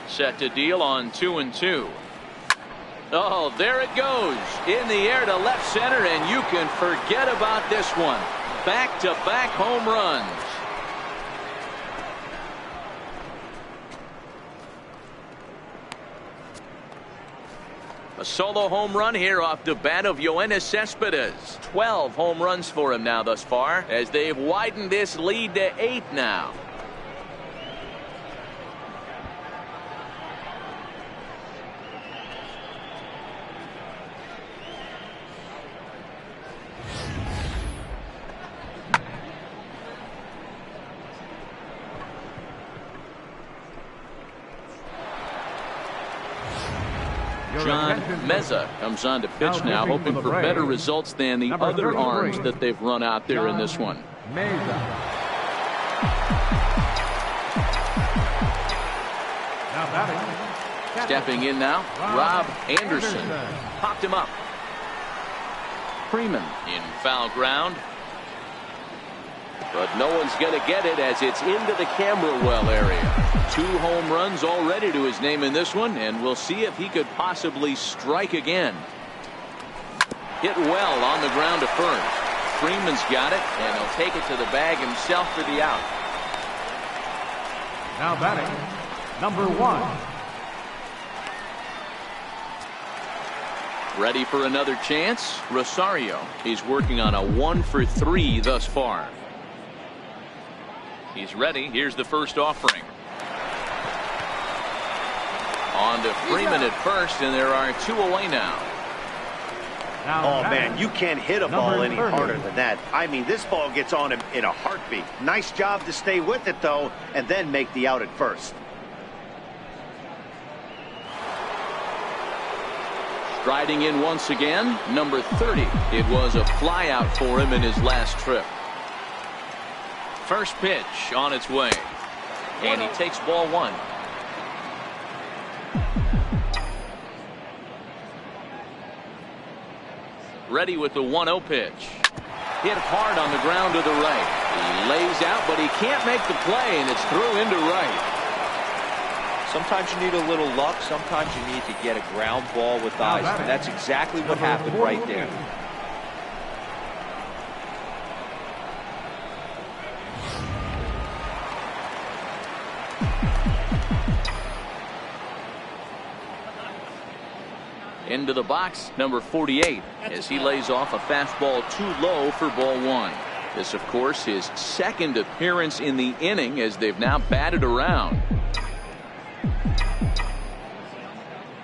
Set to deal on 2-2. Oh, there it goes. In the air to left center, and you can forget about this one. Back-to-back home runs. A solo home run here off the bat of Yoenis Cespedes. 12 home runs for him now thus far, as they've widened this lead to 8 now. John Meza comes on to pitch now, hoping for better results than the other arms that they've run out there in this one. Stepping in now, Rob Anderson. Popped him up. Freeman in foul ground. But no one's going to get it as it's into the camera well area. 2 home runs already to his name in this one, and we'll see if he could possibly strike again. Hit well on the ground to first. Freeman's got it, and he'll take it to the bag himself for the out. Now batting, number 1. Ready for another chance? Rosario. He's working on a 1-for-3 thus far. He's ready. Here's the first offering. On to Freeman at first, and there are 2 away now. Oh, man, you can't hit a ball any harder than that. I mean, this ball gets on him in a heartbeat. Nice job to stay with it, though, and then make the out at first. Striding in once again, number 30. It was a flyout for him in his last trip. First pitch on its way, and he takes ball 1. Ready with the 1-0 pitch. Hit hard on the ground to the right. He lays out, but he can't make the play, and it's through into right. Sometimes you need a little luck. Sometimes you need to get a ground ball with eyes. And that's exactly what happened right there. Into the box, number 48, as he lays off a fastball too low for ball 1. This, of course, his second appearance in the inning as they've now batted around.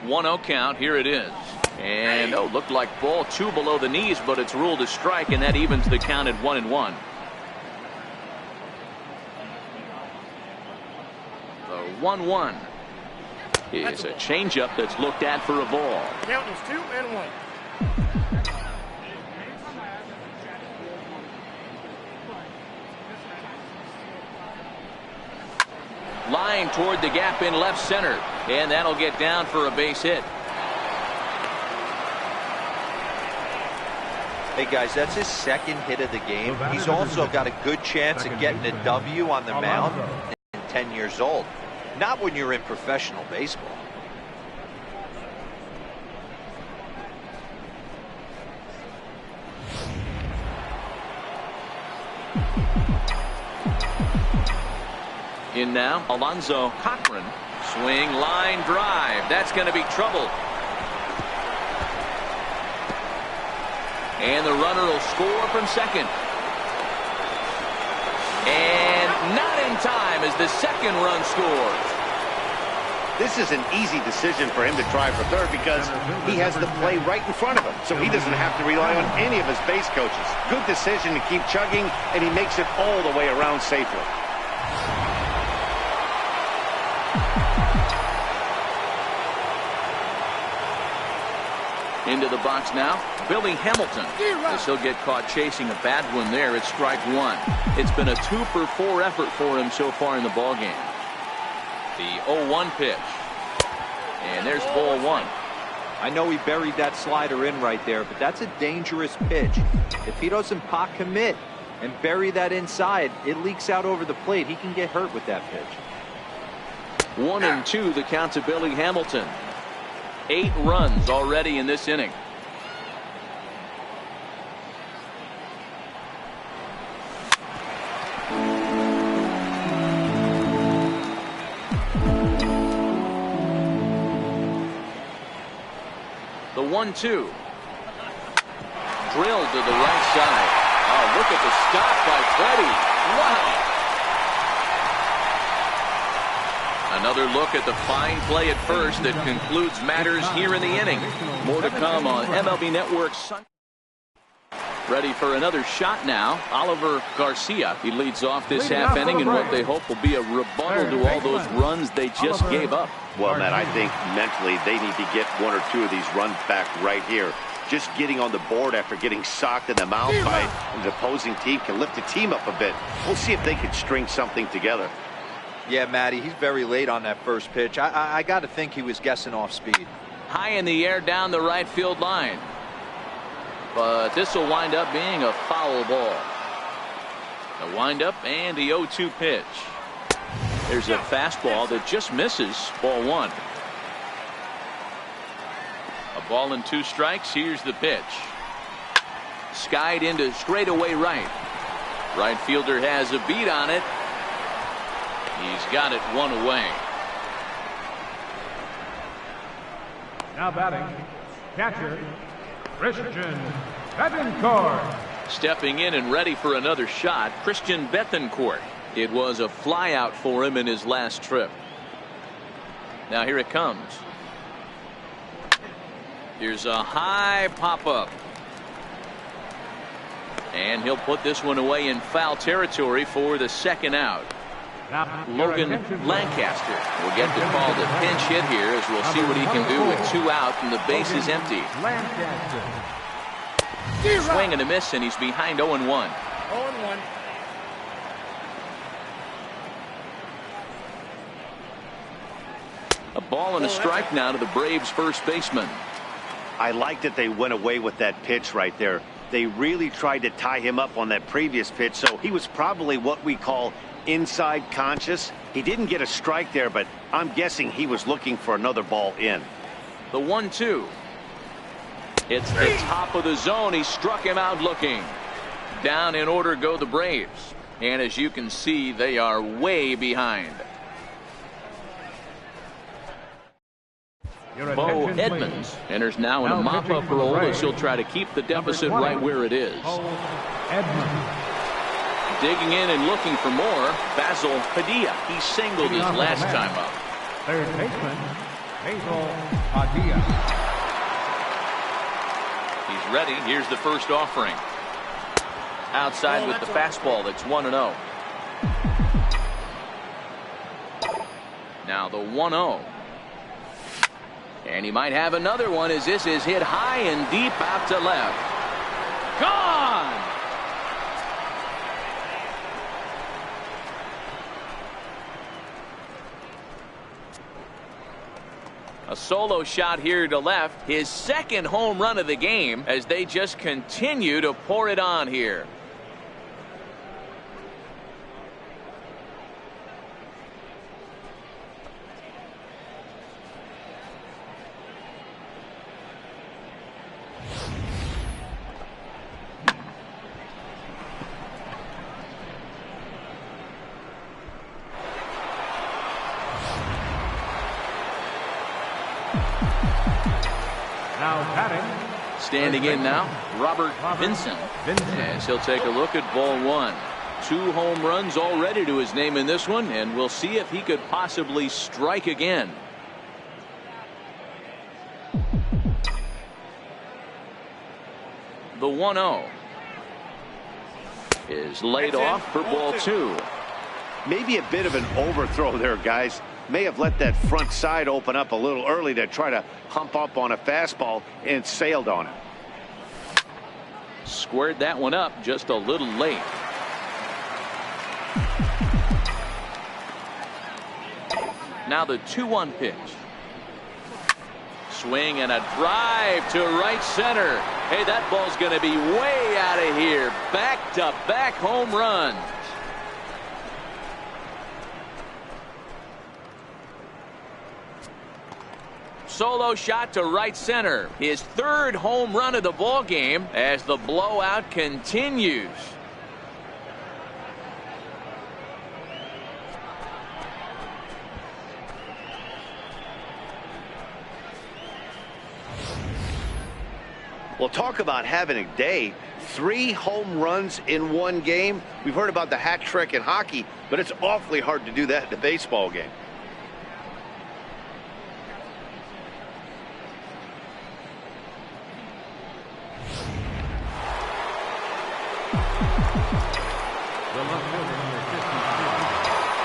1-0 count. Here it is. And, looked like ball 2 below the knees, but it's ruled a strike, and that evens the count at 1-1. The 1-1 is a changeup that's looked at for a ball. Count is 2-1. line toward the gap in left center. And that'll get down for a base hit. Hey guys, that's his second hit of the game. He's also got a good chance of getting a W on the mound at 10 years old. Not when you're in professional baseball. In now, Alonzo Cochran. Swing, line drive. That's going to be trouble. And the runner will score from second. And not in time as the second run scores. This is an easy decision for him to try for third because he has the play right in front of him, so he doesn't have to rely on any of his base coaches. Good decision to keep chugging, and he makes it all the way around safely. Into the box now, Billy Hamilton. As he'll get caught chasing a bad one there, it's strike one. It's been a 2-for-4 effort for him so far in the ballgame. The 0-1 pitch. And there's ball one. I know he buried that slider in right there, but that's a dangerous pitch. If he doesn't pot commit and bury that inside, it leaks out over the plate. He can get hurt with that pitch. 1-2 the count to Billy Hamilton. 8 runs already in this inning. The 1-2. Drilled to the right side. Oh, look at the stop by Freddie. Wow. Another look at the fine play at first that concludes matters here in the inning. More to come on MLB Network Sunday. Ready for another shot now. Oliver Garcia. He leads off this half inning in what they hope will be a rebuttal to all those runs they just gave up. Well, Matt, I think mentally they need to get 1 or 2 of these runs back right here. Just getting on the board after getting socked in the mouth by an opposing team can lift the team up a bit. We'll see if they can string something together. Yeah, Matty, he's very late on that first pitch. I got to think he was guessing off speed. High in the air down the right field line. But this will wind up being a foul ball. The windup and the 0-2 pitch. There's a fastball that just misses. Ball one. A ball and 2 strikes. Here's the pitch. Skied into straightaway right. Right fielder has a beat on it. He's got it 1 away. Now batting, catcher, Christian Betancourt. Stepping in and ready for another shot, Christian Betancourt. It was a flyout for him in his last trip. Now here it comes. Here's a high pop-up. And he'll put this one away in foul territory for the second out. Logan Lancaster will get the call to pinch hit here as we'll see what he can do with 2 out and the base is empty. Swing and a miss, and he's behind 0-1. 0-1. A ball and a strike now to the Braves first baseman. I like that they went away with that pitch right there. They really tried to tie him up on that previous pitch, so he was probably what we call inside conscious. He didn't get a strike there, but I'm guessing he was looking for another ball in. The 1-2. It's the top of the zone. He struck him out looking. Down in order go the Braves. And as you can see, they are way behind. Bo Edmonds enters now in a mop-up role as he'll try to keep the deficit right where it is. Digging in and looking for more, Basil Padilla. He singled his last time up. Third baseman, Basil Padilla. He's ready. Here's the first offering. Outside with the fastball. That's 1-0. Now the 1-0. And he might have another one as this is hit high and deep out to left. Gone! A solo shot here to left. His second home run of the game as they just continue to pour it on here. Now batting. Standing in now, Robert Vincent. As he'll take a look at ball one. 2 home runs already to his name in this one, and we'll see if he could possibly strike again. The 1-0 is laid off for ball 2. Maybe a bit of an overthrow there, guys. May have let that front side open up a little early to try to hump up on a fastball and sailed on it. Squared that one up just a little late. Now the 2-1 pitch. Swing and a drive to right center. Hey, that ball's going to be way out of here. Back-to-back home runs. Solo shot to right center. His 3rd home run of the ball game as the blowout continues. Well, talk about having a day. 3 home runs in one game. We've heard about the hat trick in hockey, but it's awfully hard to do that in a baseball game.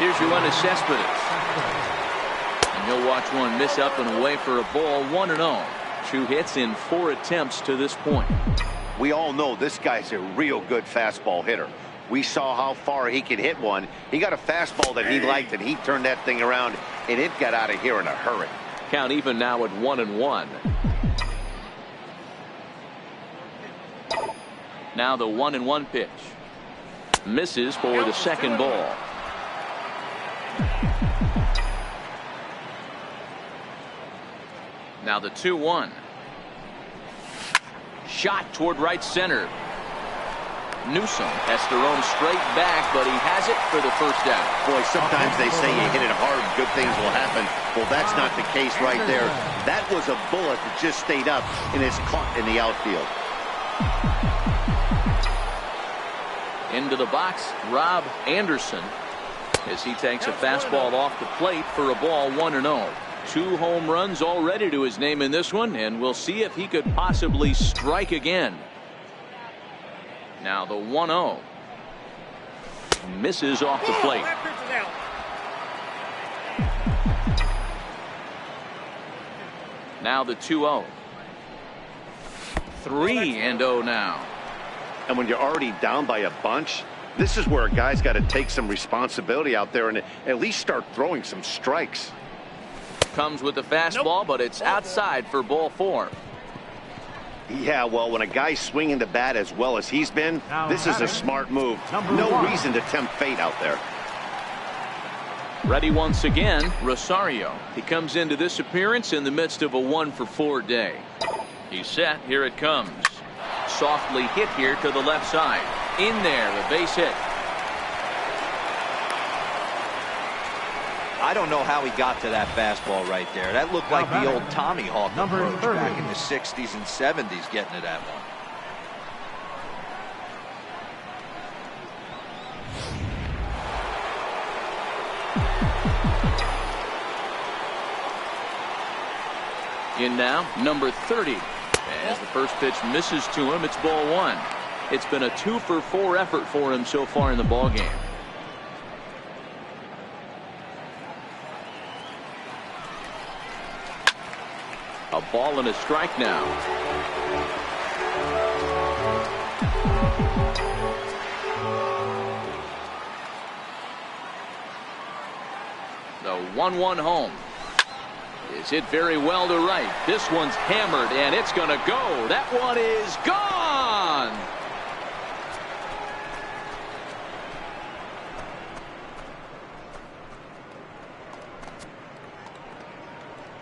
Here's your one, Cespedes. And you'll watch one miss up and away for a ball. 1-0. 2 hits in 4 attempts to this point. We all know this guy's a real good fastball hitter. We saw how far he could hit one. He got a fastball that he liked, and he turned that thing around, and it got out of here in a hurry. Count even now at 1-1. Now the 1-1 pitch. Misses for the second ball. Now the 2-1. Shot toward right center. Newsom has to roam straight back, but he has it for the first out. Boy, sometimes they say you hit it hard, good things will happen. Well, that's not the case right there. That was a bullet that just stayed up and is caught in the outfield. Into the box, Rob Anderson, as he takes a fastball off the plate for a ball. 1-0. 2 home runs already to his name in this one, and we'll see if he could possibly strike again. Now the 1-0 misses off the plate. Now the 2-0. 3-0 now. And when you're already down by a bunch, this is where a guy's got to take some responsibility out there and at least start throwing some strikes. Comes with the fastball, but it's outside for ball 4. Yeah, well, when a guy's swinging the bat as well as he's been, this is a smart move. No reason to tempt fate out there. Ready once again, Rosario. He comes into this appearance in the midst of a 1-for-4 day. He's set. Here it comes. Softly hit here to the left side. In there, a base hit. I don't know how he got to that fastball right there. That looked like the old Tommy Hawk approach back in the 60s and 70s, getting to that one. In now, number 30. As the first pitch misses to him, it's ball 1. It's been a 2-for-4 effort for him so far in the ball game. A ball and a strike now. The 1-1 home is He's hit very well to right. This one's hammered, and it's going to go. That one is gone.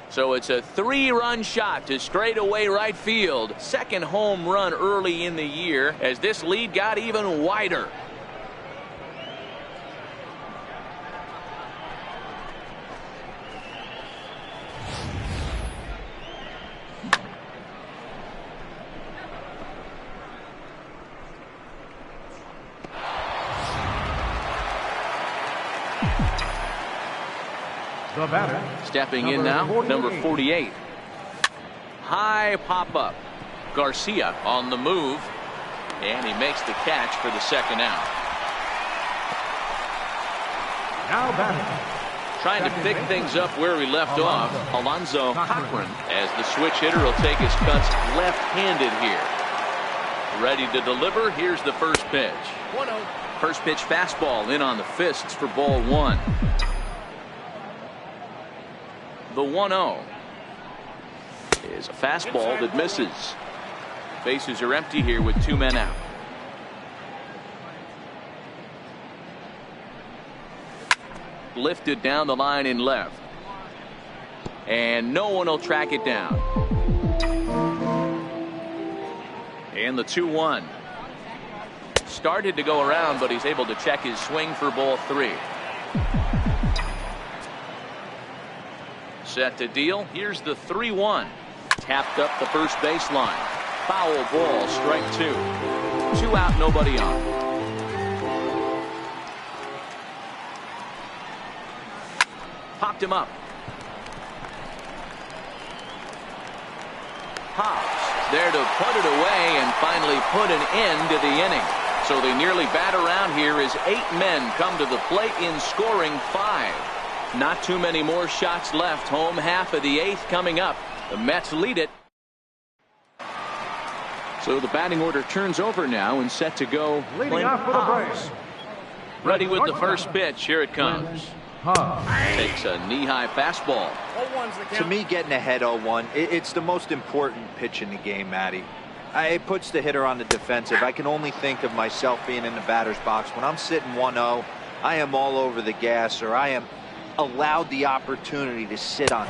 So it's a 3-run shot to straightaway right field. Second home run early in the year as this lead got even wider. The batter. Stepping in now, number 48. High pop up. Garcia on the move, and he makes the catch for the second out. Now batting. Trying to pick things up where we left off. Alonzo Cochran, as the switch hitter, will take his cuts left-handed here. Ready to deliver. Here's the first pitch. 1-0. First pitch fastball in on the fists for ball one. The 1-0 is a fastball that misses. Bases are empty here with 2 men out. Lifted down the line in left. And no one will track it down. And the 2-1. Started to go around, but he's able to check his swing for ball 3. Set to deal. Here's the 3-1. Tapped up the first baseline. Foul ball, strike 2. 2 out, nobody on. Popped him up. Hobbs there to put it away and finally put an end to the inning. So they nearly bat around here as 8 men come to the plate in scoring 5. Not too many more shots left. Home half of the 8th coming up. The Mets lead it. So the batting order turns over now and set to go. Leading off for the Braves. Ready with the first pitch. Here it comes. Takes a knee-high fastball. 0-1's the count. To me, getting ahead 0-1, it's the most important pitch in the game, Matty. It puts the hitter on the defensive. I can only think of myself being in the batter's box. When I'm sitting 1-0, I am all over the gas, or I am allowed the opportunity to sit on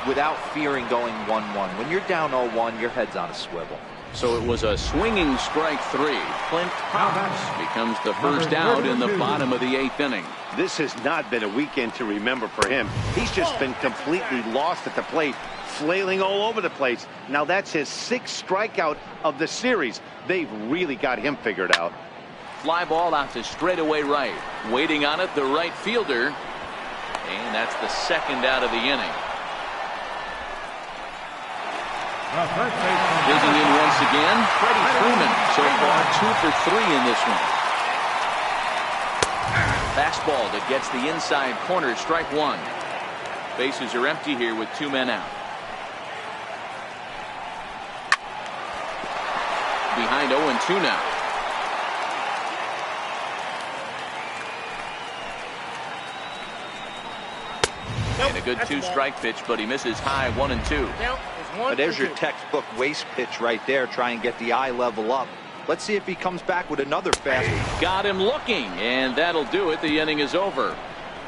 without fearing going 1-1. When you're down 0-1, your head's on a swivel. So it was a swinging strike 3. Clint Hobbs becomes the first out in the bottom of the 8th inning. This has not been a weekend to remember for him. He's just been completely lost at the plate, flailing all over the place. Now that's his 6th strikeout of the series. They've really got him figured out. Fly ball out to straightaway right. Waiting on it, the right fielder. And that's the 2nd out of the inning. Digging in once again, Freddie Freeman. So far 2 for 3 in this one. Fastball that gets the inside corner, strike 1. Bases are empty here with 2 men out. Behind 0-2 now. And a good 2-strike pitch, but he misses high 1-2. But there's your textbook waste pitch right there. Try and get the eye level up. Let's see if he comes back with another fastball. Got him looking, and that'll do it. The inning is over.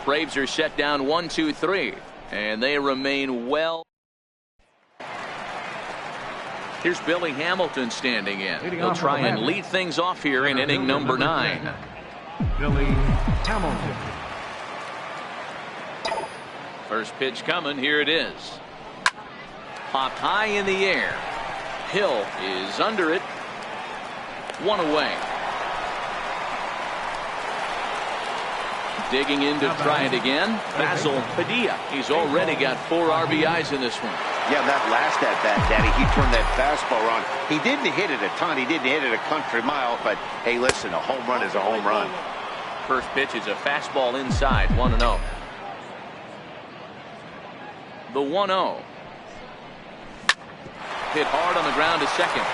Braves are set down 1-2-3, and they remain well. Here's Billy Hamilton standing in. He'll try and lead things off here in inning number 9. Billy Hamilton. First pitch coming. Here it is. Popped high in the air. Hill is under it. 1 away. Digging in to try it again. Basil Padilla. He's already got 4 RBIs in this one. Yeah, that last at-bat, Daddy, he turned that fastball on. He didn't hit it a ton. He didn't hit it a country mile. But, hey, listen, a home run is a home run. First pitch is a fastball inside. 1-0. The 1-0. Hit hard on the ground to second.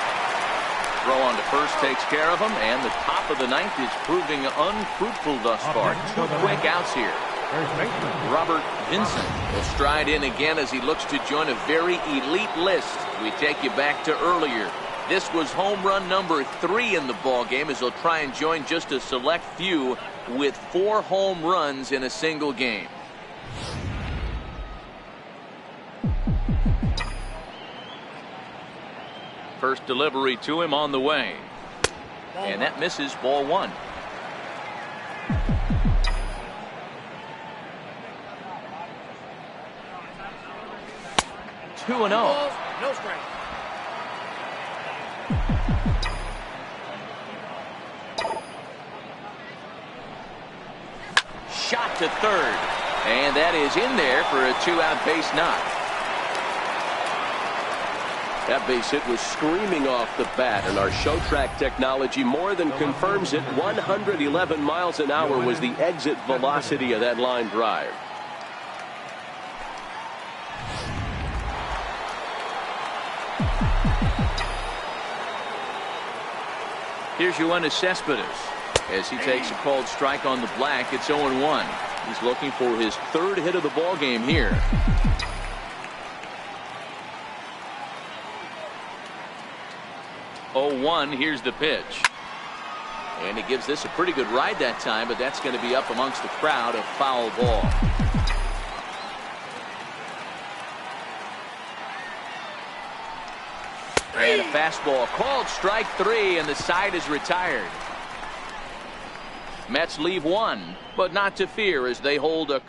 Throw on to first takes care of him, and the top of the 9th is proving unfruitful thus far. 2 quick outs here. First baseman. Robert Vincent will stride in again as he looks to join a very elite list. We take you back to earlier. This was home run number 3 in the ball game as he'll try and join just a select few with 4 home runs in a single game. First delivery to him on the way. And that misses, ball 1. Two and 0. No strike. Shot to third. And that is in there for a 2-out base knock. That base hit was screaming off the bat, and our show track technology more than confirms it. 111 miles an hour was the exit velocity of that line drive. Here's Yoenis Cespedes as he takes a called strike on the black. It's 0-1. He's looking for his 3rd hit of the ball game here. Here's the pitch. And he gives this a pretty good ride that time, but that's going to be up amongst the crowd, a foul ball. And a fastball called strike 3, and the side is retired. Mets leave 1, but not to fear as they hold a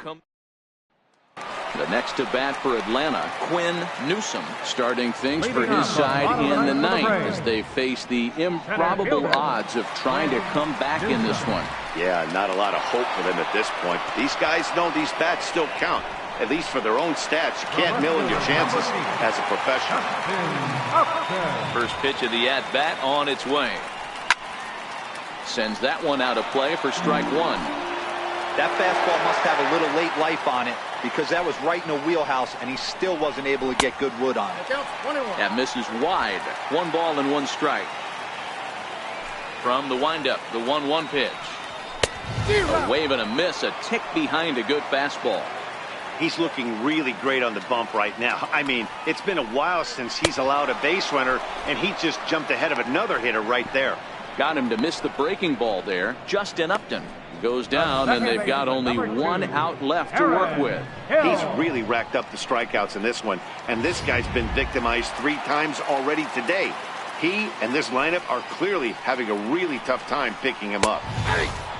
The next to bat for Atlanta, Quinn Newsom, starting things for his side in the 9th as they face the improbable odds of trying to come back in this one. Yeah, not a lot of hope for them at this point. These guys know these bats still count, at least for their own stats. You can't mill in your chances as a professional. First pitch of the at-bat on its way. Sends that one out of play for strike 1. That fastball must have a little late life on it because that was right in the wheelhouse, and he still wasn't able to get good wood on it. That misses wide. 1 ball and 1 strike. From the windup, the 1-1 pitch. A wave and a miss, a tick behind a good fastball. He's looking really great on the bump right now. I mean, it's been a while since he's allowed a base runner, and he just jumped ahead of another hitter right there. Got him to miss the breaking ball there. Justin Upton goes down, and they've got only 1 out left to work with. He's really racked up the strikeouts in this one, and this guy's been victimized 3 times already today. He and this lineup are clearly having a really tough time picking him up.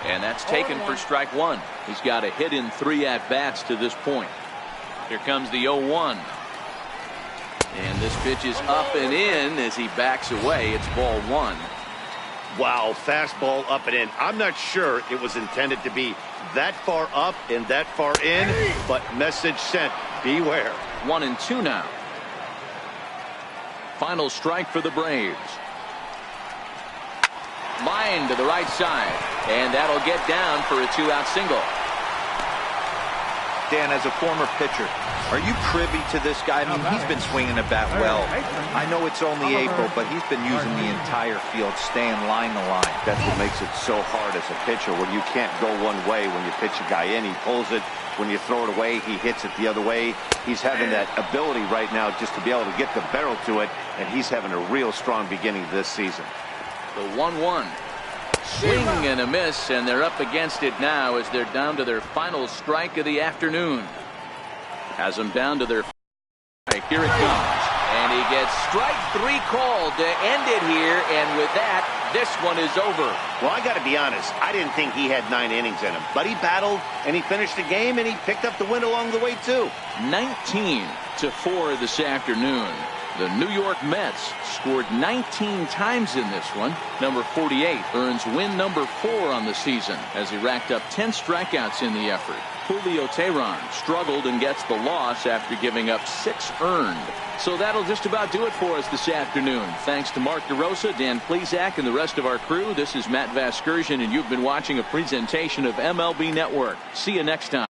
And that's taken for strike 1. He's got a hit in 3 at-bats to this point. Here comes the 0-1. And this pitch is up and in as he backs away. It's ball 1. Wow, fastball up and in. I'm not sure it was intended to be that far up and that far in, but message sent. Beware. 1-2 now. Final strike for the Braves. Line to the right side, and that'll get down for a 2-out single. Dan, as a former pitcher, are you privy to this guy? I mean, he's been swinging the bat well. I know it's only April, but he's been using the entire field, staying line to line. That's what makes it so hard as a pitcher when you can't go one way. When you pitch a guy in, he pulls it. When you throw it away, he hits it the other way. He's having that ability right now just to be able to get the barrel to it, and he's having a real strong beginning this season. The 1-1. Swing and a miss, and they're up against it now as they're down to their final strike of the afternoon. Has them down to their strike. Here it comes. And he gets strike 3 called to end it here, and with that, this one is over. Well, I got to be honest. I didn't think he had 9 innings in him, but he battled, and he finished the game, and he picked up the win along the way, too. 19-4 this afternoon. The New York Mets scored 19 times in this one. Number 48 earns win number 4 on the season as he racked up 10 strikeouts in the effort. Julio Teheran struggled and gets the loss after giving up 6 earned. So that'll just about do it for us this afternoon. Thanks to Mark DeRosa, Dan Plesac, and the rest of our crew. This is Matt Vasgersian, and you've been watching a presentation of MLB Network. See you next time.